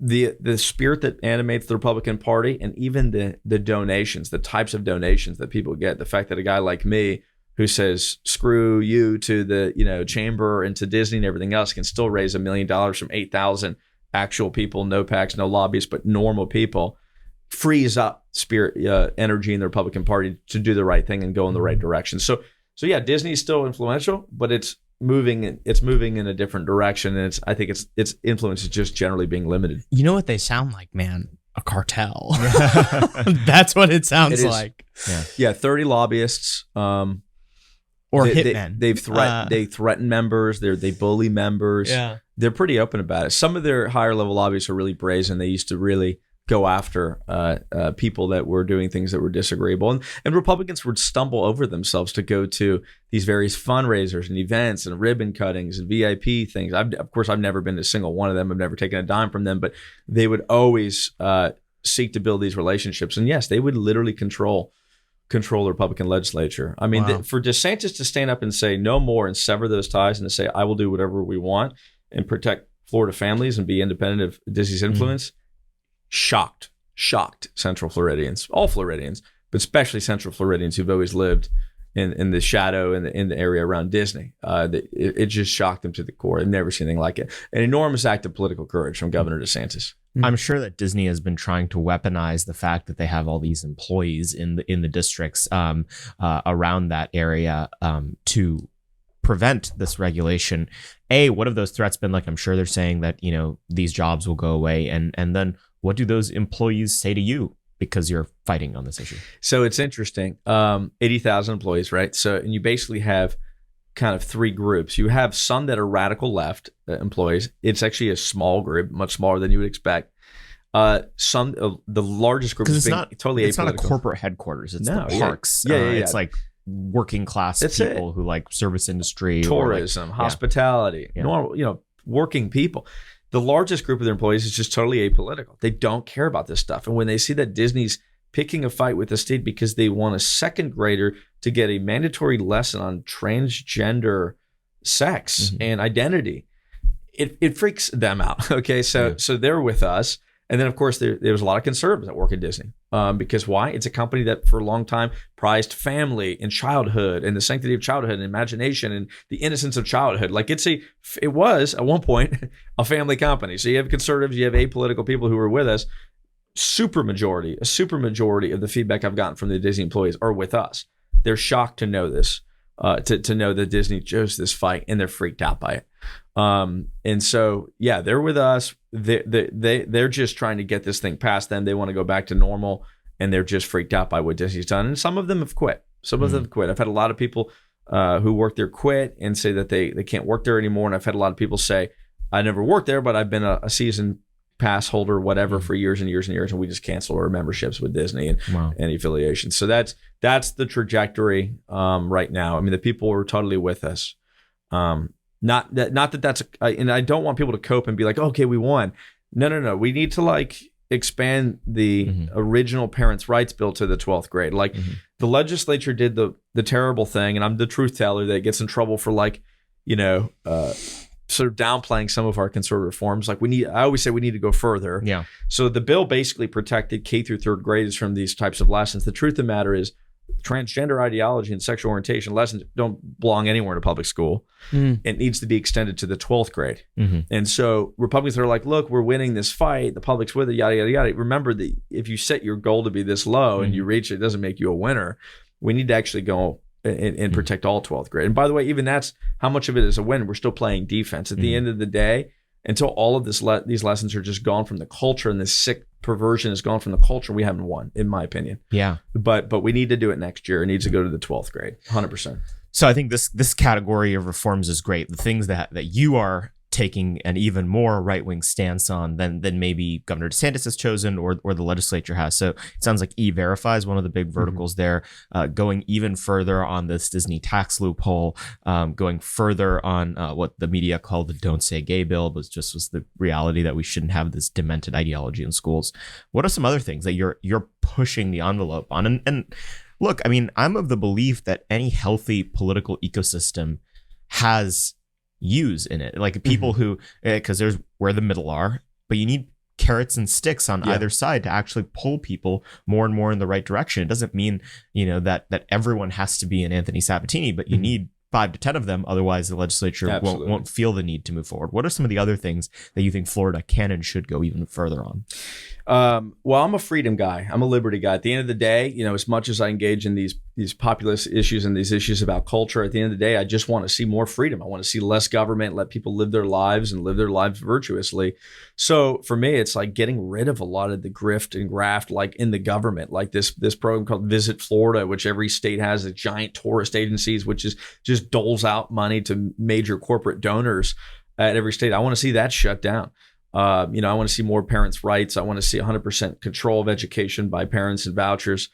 The spirit that animates the Republican Party, and even the donations, the types of donations that people get, the fact that a guy like me who says screw you to the chamber and to Disney and everything else can still raise $1 million from 8,000 actual people, no PACs, no lobbyists, but normal people, frees up spirit, energy in the Republican Party to do the right thing and go in the right direction. So yeah, Disney is still influential, but it's moving in a different direction, and I think its influence is just generally being limited. You know what they sound like, man? A cartel. That's what it sounds like. Yeah, 30 lobbyists. Or hitmen. They threaten members. They bully members. Yeah. They're pretty open about it. Some of their higher level lobbyists are really brazen. They used to really go after people that were doing things that were disagreeable. And Republicans would stumble over themselves to go to these various fundraisers and events and ribbon cuttings and VIP things. Of course, I've never been to a single one of them. I've never taken a dime from them, but they would always seek to build these relationships. And yes, they would literally control the Republican legislature. I mean, for DeSantis to stand up and say no more and sever those ties and to say, I will do whatever we want and protect Florida families and be independent of Disney's influence, shocked Central Floridians, all Floridians, but especially Central Floridians who've always lived in the shadow in the area around Disney. It just shocked them to the core. I've never seen anything like it. An enormous act of political courage from Governor DeSantis. I'm sure that Disney has been trying to weaponize the fact that they have all these employees in the districts around that area to prevent this regulation. What have those threats been like? I'm sure they're saying that, these jobs will go away. And then what do those employees say to you because you're fighting on this issue? So it's interesting. 80,000 employees, right? So, and you basically have kind of three groups. You have some that are radical left employees. It's actually a small group, much smaller than you would expect. The largest group is totally apolitical. It's not a corporate headquarters. It's the parks. Yeah. It's like working class people who like service industry, tourism, hospitality, normal, working people. The largest group of their employees is just totally apolitical. They don't care about this stuff. And when they see that Disney's picking a fight with the state because they want a second grader to get a mandatory lesson on transgender sex and identity, it freaks them out. Okay, so they're with us. And then, of course, there was a lot of conservatives that work at Disney because why? It's a company that for a long time prized family and childhood and the sanctity of childhood and imagination and the innocence of childhood. Like it was at one point a family company. So you have conservatives, you have apolitical people who are with us. A super majority of the feedback I've gotten from the Disney employees are with us. They're shocked to know this, to know that Disney chose this fight, and they're freaked out by it. And so, yeah, they're with us. They're just trying to get this thing past them. They want to go back to normal, and they're just freaked out by what Disney's done. And some of them have quit. I've had a lot of people who work there quit and say that they can't work there anymore. And I've had a lot of people say, I never worked there, but I've been a season pass holder, whatever, for years and years and years, and we just cancel our memberships with Disney and any affiliations. So that's the trajectory right now. I mean, the people are totally with us. Not that that's, and I don't want people to cope and be like, okay, we won. No. We need to expand the original parents' rights bill to the 12th grade. The legislature did the terrible thing, and I'm the truth teller that gets in trouble for sort of downplaying some of our conservative reforms. I always say we need to go further. Yeah. So the bill basically protected K through third graders from these types of lessons. The truth of the matter is transgender ideology and sexual orientation lessons don't belong anywhere in a public school. It needs to be extended to the 12th grade. And so Republicans are like, look, we're winning this fight. The public's with it, yada, yada, yada. Remember that if you set your goal to be this low and you reach it, doesn't make you a winner. We need to actually go and protect all 12th grade. And by the way, even that's how much of it is a win. We're still playing defense. At the end of the day, until all of these lessons are just gone from the culture and this sick perversion is gone from the culture, we haven't won, in my opinion. Yeah. But we need to do it next year. It needs to go to the 12th grade, 100%. So I think this category of reforms is great. The things that you are taking an even more right-wing stance on than maybe Governor DeSantis has chosen or the legislature has. So it sounds like E-Verify is one of the big verticals there, going even further on this Disney tax loophole, going further on what the media called the Don't Say Gay bill, but was the reality that we shouldn't have this demented ideology in schools. What are some other things that you're pushing the envelope on? And look, I mean, I'm of the belief that any healthy political ecosystem has use in it, like people who, because there's where the middle are, but you need carrots and sticks on either side to actually pull people more and more in the right direction. It doesn't mean that everyone has to be an Anthony Sabatini, but you need 5 to 10 of them, otherwise the legislature won't feel the need to move forward. What are some of the other things that you think Florida can and should go even further on? Well, I'm a freedom guy. I'm a liberty guy. At the end of the day, as much as I engage in these populist issues and these issues about culture. At the end of the day, I just want to see more freedom. I want to see less government, let people live their lives and live their lives virtuously. So for me, it's like getting rid of a lot of the grift and graft, like in the government, like this program called Visit Florida, which every state has, a giant tourist agencies, which is just doles out money to major corporate donors at every state. I want to see that shut down. I want to see more parents' rights. I want to see 100% control of education by parents and vouchers.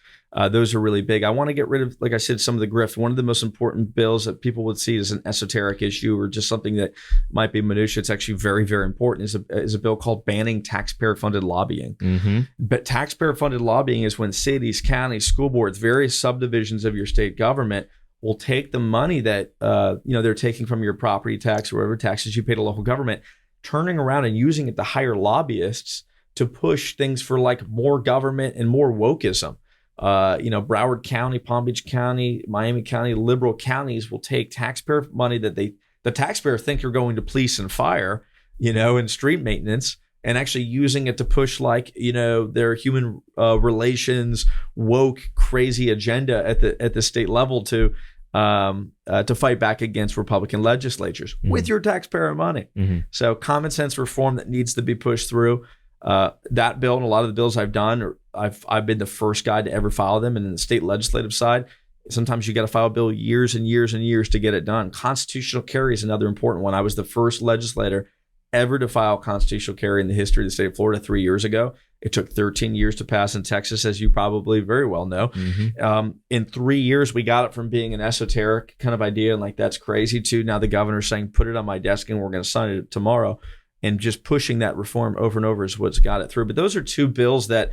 Those are really big. I want to get rid of, like I said, some of the grift. One of the most important bills that people would see as an esoteric issue or just something that might be minutia, it's actually very, very important, is a bill called banning taxpayer-funded lobbying. Mm-hmm. But taxpayer-funded lobbying is when cities, counties, school boards, various subdivisions of your state government will take the money that they're taking from your property tax or whatever taxes you pay to local government, turning around and using it to hire lobbyists to push things for like more government and more wokeism. Broward County, Palm Beach County, Miami County, liberal counties will take taxpayer money that the taxpayer think are going to police and fire, and street maintenance, and actually using it to push their human relations, woke, crazy agenda at the state level to fight back against Republican legislatures with your taxpayer money. Mm-hmm. So common sense reform that needs to be pushed through. That bill and a lot of the bills I've done, I've been the first guy to ever file them. And in the state legislative side, sometimes you got to file a bill years and years and years to get it done. Constitutional carry is another important one. I was the first legislator ever to file constitutional carry in the history of the state of Florida 3 years ago. It took 13 years to pass in Texas, as you probably very well know. Mm-hmm. In 3 years, we got it from being an esoteric kind of idea and like, that's crazy, to now the governor's saying, put it on my desk and we're going to sign it tomorrow. And just pushing that reform over and over is what's got it through. But those are two bills that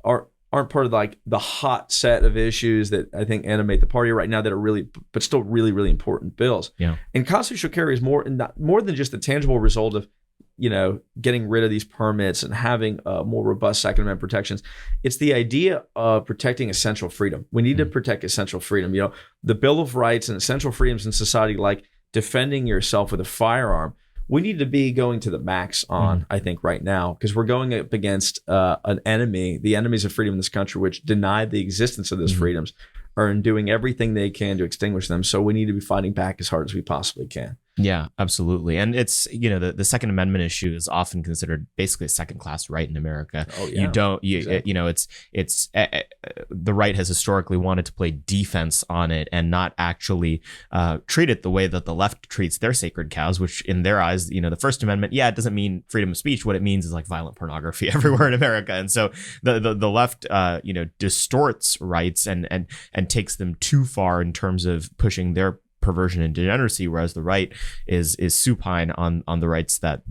aren't part of like the hot set of issues that I think animate the party right now that are really, but still really, really important bills. Yeah. And constitutional carry is more than just the tangible result of, getting rid of these permits and having more robust Second Amendment protections. It's the idea of protecting essential freedom. We need to protect essential freedom. The Bill of Rights and essential freedoms in society, like defending yourself with a firearm, we need to be going to the max on, I think, right now, because we're going up against an enemy, the enemies of freedom in this country, which deny the existence of those freedoms, are doing everything they can to extinguish them. So we need to be fighting back as hard as we possibly can. Yeah, absolutely. And it's, the Second Amendment issue is often considered basically a second class right in America. Oh, yeah. It's the right has historically wanted to play defense on it and not actually treat it the way that the left treats their sacred cows, which in their eyes, the First Amendment, it doesn't mean freedom of speech. What it means is like violent pornography everywhere in America. And so the left, distorts rights and takes them too far in terms of pushing their perversion and degeneracy, whereas the right is supine on the rights that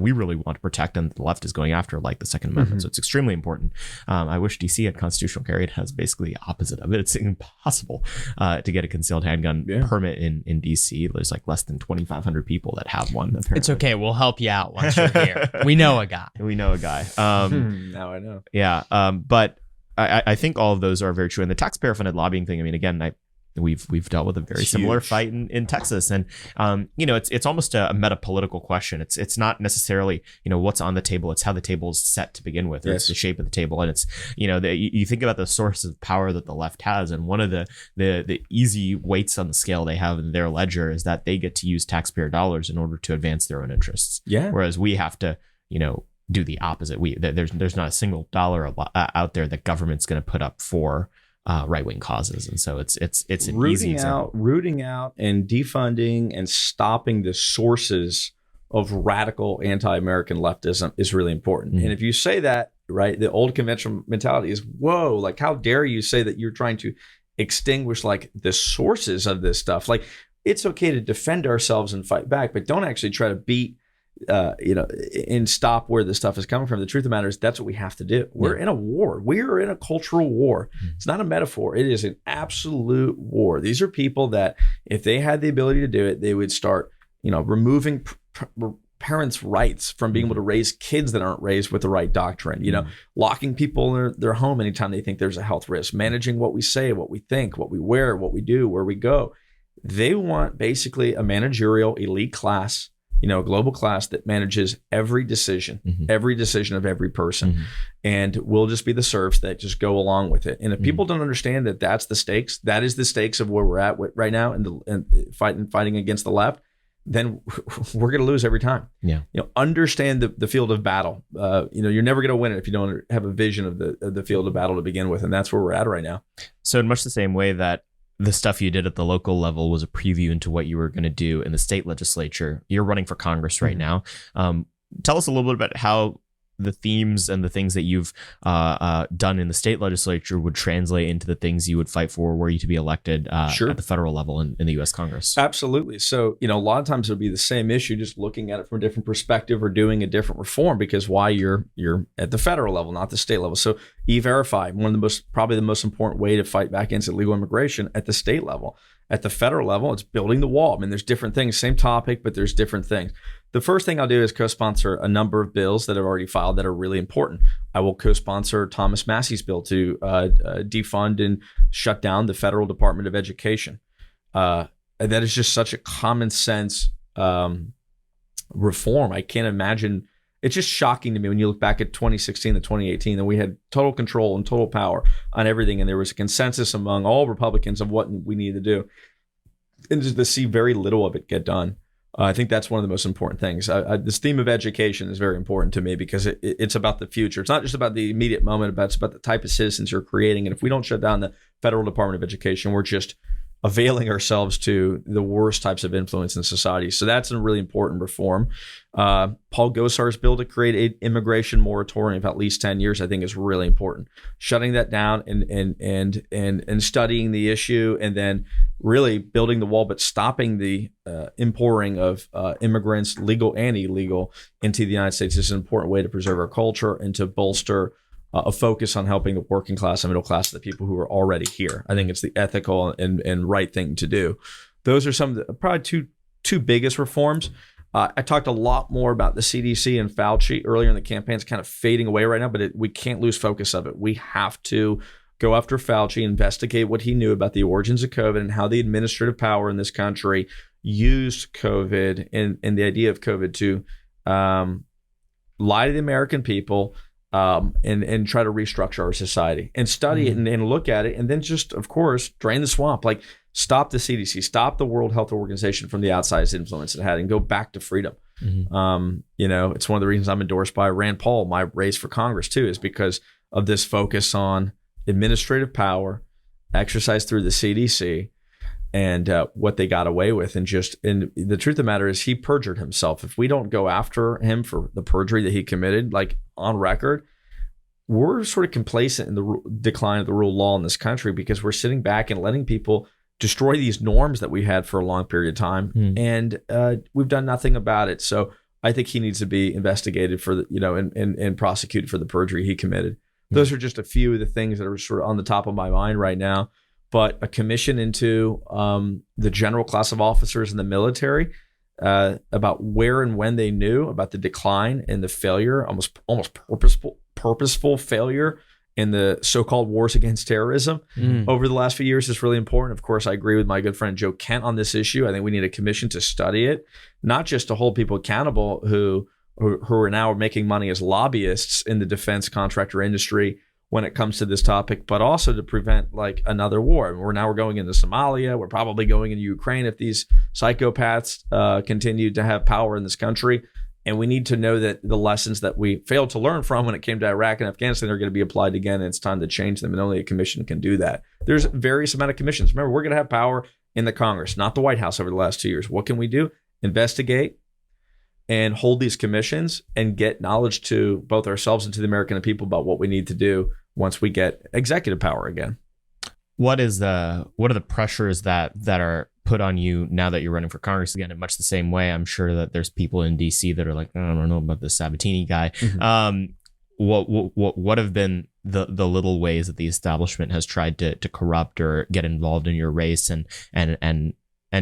we really want to protect and the left is going after, like the Second Amendment. Mm-hmm. So it's extremely important. I wish DC had constitutional carry. It has basically the opposite of it. It's impossible to get a concealed handgun permit in DC. There's like less than 2,500 people that have one. Apparently. It's okay. We'll help you out once you're here. We know a guy. Now I know. Yeah. But I think all of those are very true. And the taxpayer funded lobbying thing, again, we've dealt with a very similar fight in Texas, and it's almost a meta political question. It's not necessarily what's on the table; it's how the table is set to begin with. Yes. It's the shape of the table, and it's you think about the sources of power that the left has, and one of the easy weights on the scale they have in their ledger is that they get to use taxpayer dollars in order to advance their own interests. Yeah. Whereas we have to do the opposite. There's not a single dollar out there that government's going to put up for right-wing causes, and so it's an easy example. Rooting out and defunding and stopping the sources of radical anti-American leftism is really important. Mm-hmm. And if you say that, right, the old conventional mentality is, whoa, like how dare you say that you're trying to extinguish like the sources of this stuff? Like, it's okay to defend ourselves and fight back, but don't actually try to beat and stop where the stuff is coming from. The truth of the matter is that's what we have to do. We're in a war. We're in a cultural war. It's not a metaphor. It is an absolute war. These are people that if they had the ability to do it, they would start, removing parents' rights from being able to raise kids that aren't raised with the right doctrine, locking people in their home anytime they think there's a health risk, managing what we say, what we think, what we wear, what we do, where we go. They want basically a managerial elite class a global class that manages every decision of every person. And we'll just be the serfs that just go along with it. And if people don't understand that that's the stakes, that is the stakes of where we're at right now and fighting against the left, then we're going to lose every time. Understand the field of battle. You're never going to win it if you don't have a vision of the field of battle to begin with. And that's where we're at right now. So in much the same way that the stuff you did at the local level was a preview into what you were going to do in the state legislature, you're running for Congress right now. Tell us a little bit about how the themes and the things that you've done in the state legislature would translate into the things you would fight for were you to be elected at the federal level in the U.S. Congress. Absolutely. So, a lot of times it'll be the same issue, just looking at it from a different perspective or doing a different reform, because why you're at the federal level, not the state level. So E-Verify, probably the most important way to fight back against illegal immigration at the state level. At the federal level, it's building the wall. I mean, there's different things, same topic, but there's different things. The first thing I'll do is co-sponsor a number of bills that I've already filed that are really important. I will co-sponsor Thomas Massey's bill to defund and shut down the Federal Department of Education. That is just such a common sense reform. I can't imagine. It's just shocking to me when you look back at 2016 to 2018 that we had total control and total power on everything. And there was a consensus among all Republicans of what we needed to do. And just to see very little of it get done. I think that's one of the most important things. This theme of education is very important to me because it's about the future. It's not just about the immediate moment, but it's about the type of citizens you're creating. And if we don't shut down the Federal Department of Education, we're just availing ourselves to the worst types of influence in society. So that's a really important reform. Paul Gosar's bill to create an immigration moratorium of at least 10 years, I think is really important. Shutting that down and studying the issue and then really building the wall, but stopping the importing of immigrants, legal and illegal, into the United States is an important way to preserve our culture and to bolster a focus on helping the working class and middle class, the people who are already here. I think it's the ethical and right thing to do. Those are some of the probably two biggest reforms. I talked a lot more about the CDC and Fauci earlier in the campaign. It's kind of fading away right now, but we can't lose focus of it. We have to go after Fauci, investigate what he knew about the origins of COVID and how the administrative power in this country used COVID and the idea of COVID to lie to the American people, and try to restructure our society and study it and look at it. And then just, of course, drain the swamp, like stop the CDC, stop the World Health Organization from the outsized influence it had and go back to freedom. It's one of the reasons I'm endorsed by Rand Paul. My race for Congress too is because of this focus on administrative power exercised through the CDC and what they got away with. And the truth of the matter is he perjured himself. If we don't go after him for the perjury that he committed, like on record, we're sort of complacent in the decline of the rule of law in this country because we're sitting back and letting people destroy these norms that we had for a long period of time. And we've done nothing about it. So I think he needs to be investigated for and prosecuted for the perjury he committed. Those are just a few of the things that are sort of on the top of my mind right now. But a commission into the general class of officers in the military about where and when they knew about the decline and the failure, almost purposeful failure in the so-called wars against terrorism over the last few years is really important. Of course, I agree with my good friend Joe Kent on this issue. I think we need a commission to study it, not just to hold people accountable who are now making money as lobbyists in the defense contractor industry when it comes to this topic, but also to prevent like another war. We're going into Somalia. We're probably going into Ukraine if these psychopaths continue to have power in this country. And we need to know that the lessons that we failed to learn from when it came to Iraq and Afghanistan are going to be applied again. And it's time to change them. And only a commission can do that. There's various amount of commissions. Remember, we're going to have power in the Congress, not the White House over the last 2 years. What can we do? Investigate and hold these commissions and get knowledge to both ourselves and to the American people about what we need to do once we get executive power again. What are the pressures that are put on you now that you're running for Congress again? In much the same way, I'm sure that there's people in DC that are like, I don't know about this Sabatini guy. What have been the little ways that the establishment has tried to corrupt or get involved in your race and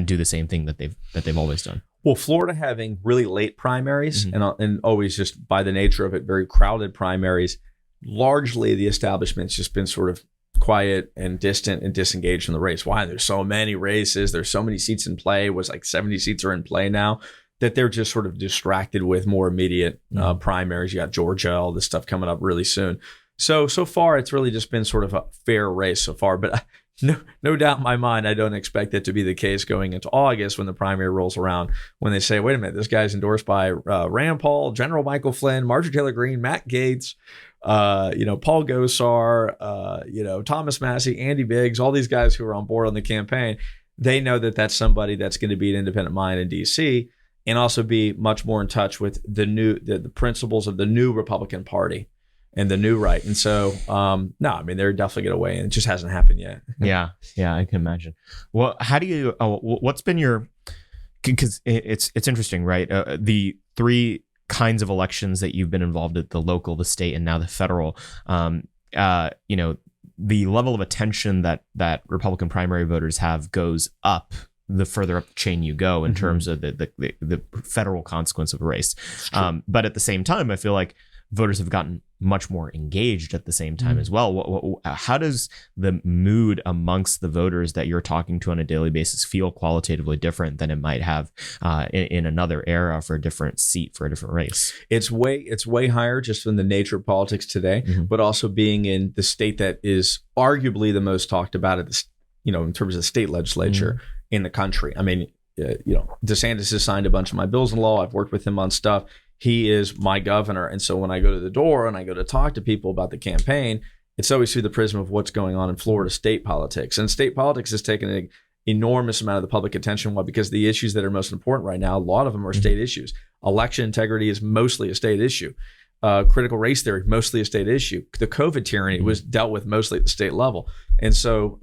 do the same thing that they've always done? Well, Florida having really late primaries and always just by the nature of it, very crowded primaries, largely the establishment's just been sort of quiet and distant and disengaged from the race. Why? There's so many races. There's so many seats in play. It was like 70 seats are in play now. that they're just sort of distracted with more immediate primaries. You got Georgia, all this stuff coming up really soon. So far, it's really just been sort of a fair race so far. But no doubt in my mind, I don't expect that to be the case going into August when the primary rolls around, when they say, wait a minute, this guy's endorsed by Rand Paul, General Michael Flynn, Marjorie Taylor Greene, Matt Gaetz, Paul Gosar, Thomas Massey, Andy Biggs, all these guys who are on board on the campaign. They know that that's somebody that's going to be an independent mind in D.C. and also be much more in touch with the principles of the new Republican Party and the new right. And so, no, I mean, they're definitely going to weigh in. It just hasn't happened yet. Yeah, I can imagine. Well, how do you, what's been your, because it's interesting, right? The three kinds of elections that you've been involved at, the local, the state, and now the federal, the level of attention that Republican primary voters have goes up the further up the chain you go in terms of the federal consequence of a race. But at the same time, I feel like voters have gotten much more engaged at the same time as well. How does the mood amongst the voters that you're talking to on a daily basis feel qualitatively different than it might have in another era for a different seat for a different race? It's way higher just from the nature of politics today, but also being in the state that is arguably the most talked about at the, in terms of the state legislature in the country. I mean, DeSantis has signed a bunch of my bills in law. I've worked with him on stuff. He is my governor. And so when I go to the door and I go to talk to people about the campaign, it's always through the prism of what's going on in Florida state politics. And state politics has taken an enormous amount of the public attention. Why? Because the issues that are most important right now, a lot of them are state issues. Election integrity is mostly a state issue. Critical race theory, mostly a state issue. The COVID tyranny was dealt with mostly at the state level. And so,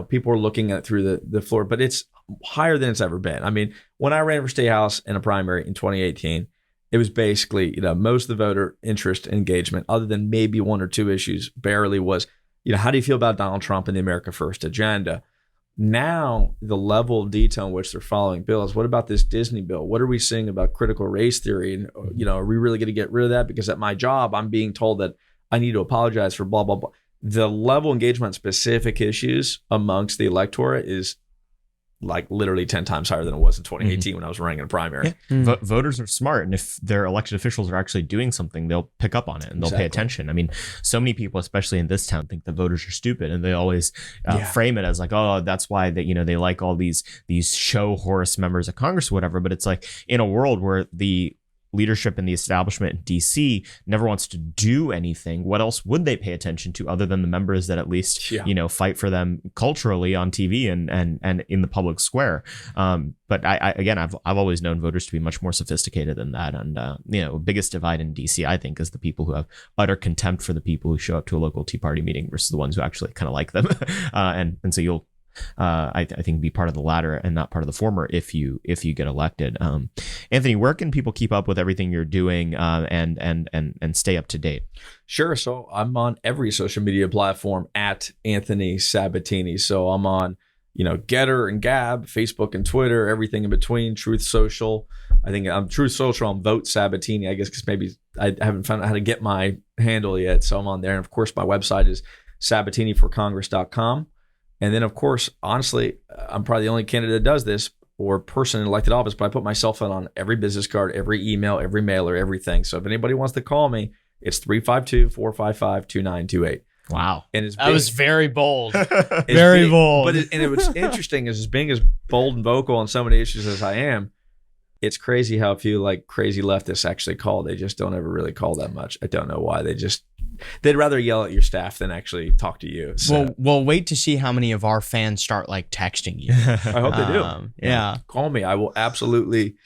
people are looking at it through the floor, but it's higher than it's ever been. I mean, when I ran for state house in a primary in 2018, it was basically, most of the voter interest engagement, other than maybe one or two issues, barely was, how do you feel about Donald Trump and the America First agenda? Now, the level of detail in which they're following bills. What about this Disney bill? What are we seeing about critical race theory? And, are we really going to get rid of that? Because at my job, I'm being told that I need to apologize for blah, blah, blah. The level of engagement on specific issues amongst the electorate is like literally 10 times higher than it was in 2018 when I was running in a primary. Yeah. Voters are smart. And if their elected officials are actually doing something, they'll pick up on it and they'll pay attention. I mean, so many people, especially in this town, think the voters are stupid, and they always frame it as like, oh, that's why they like all these show horse members of Congress or whatever. But it's like, in a world where the leadership and the establishment in DC never wants to do anything, what else would they pay attention to other than the members that at least fight for them culturally on TV and in the public square? But I've always known voters to be much more sophisticated than that. And biggest divide in DC, I think, is the people who have utter contempt for the people who show up to a local Tea Party meeting versus the ones who actually kind of like them. And so you'll I think be part of the latter and not part of the former if you get elected. Anthony, where can people keep up with everything you're doing and stay up to date? Sure. So I'm on every social media platform at Anthony Sabatini. So I'm on Getter and Gab, Facebook and Twitter, everything in between. Truth Social. I think I'm Truth Social. I'm Vote Sabatini, I guess, because maybe I haven't found out how to get my handle yet. So I'm on there. And of course, my website is SabatiniForCongress.com. And then, of course, honestly, I'm probably the only candidate that does this or person in elected office, but I put my cell phone on every business card, every email, every mailer, everything. So if anybody wants to call me, it's 352-455-2928. Wow. And that was very bold. Very bold. But what's interesting is being as bold and vocal on so many issues as I am, it's crazy how few crazy leftists actually call. They just don't ever really call that much. I don't know why. They'd rather yell at your staff than actually talk to you. So. Well, wait to see how many of our fans start texting you. I hope they do. Yeah. Call me. I will absolutely.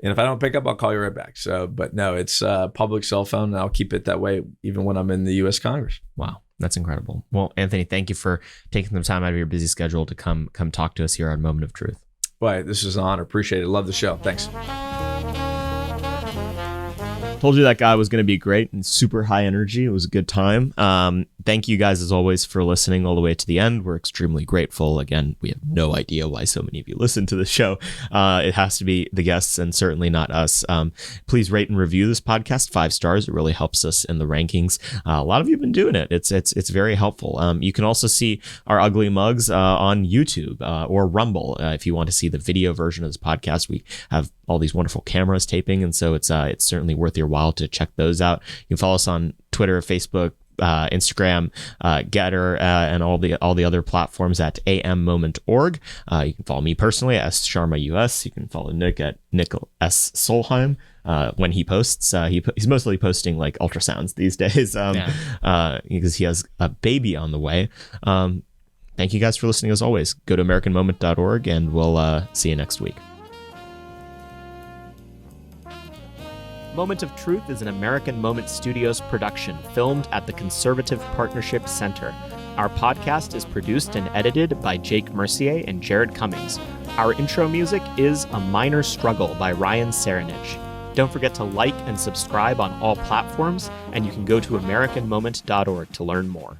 And if I don't pick up, I'll call you right back. So, but no, it's a public cell phone, and I'll keep it that way even when I'm in the U.S. Congress. Wow. That's incredible. Well, Anthony, thank you for taking some time out of your busy schedule to come talk to us here on Moment of Truth. Well, this is an honor. Appreciate it. Love the show. Thanks. Told you that guy was going to be great and super high energy. It was a good time. Thank you guys, as always, for listening all the way to the end. We're extremely grateful. Again, we have no idea why so many of you listen to the show. It has to be the guests and certainly not us. Please rate and review this podcast 5 stars. It really helps us in the rankings. A lot of you have been doing it. It's very helpful. You can also see our ugly mugs on YouTube or Rumble. If you want to see the video version of this podcast, we have all these wonderful cameras taping, and so it's certainly worth your while to check those out. You can follow us on Twitter, Facebook, Instagram, Getter, and all the other platforms at ammoment.org. You can follow me personally at SharmaUS. You can follow Nick at Nick S. Solheim. When he posts, he's mostly posting like ultrasounds these days, because he has a baby on the way. Thank you guys for listening as always. Go to AmericanMoment.org, and we'll see you next week. Moment of Truth is an American Moment Studios production filmed at the Conservative Partnership Center. Our podcast is produced and edited by Jake Mercier and Jared Cummings. Our intro music is A Minor Struggle by Ryan Serenich. Don't forget to like and subscribe on all platforms, and you can go to AmericanMoment.org to learn more.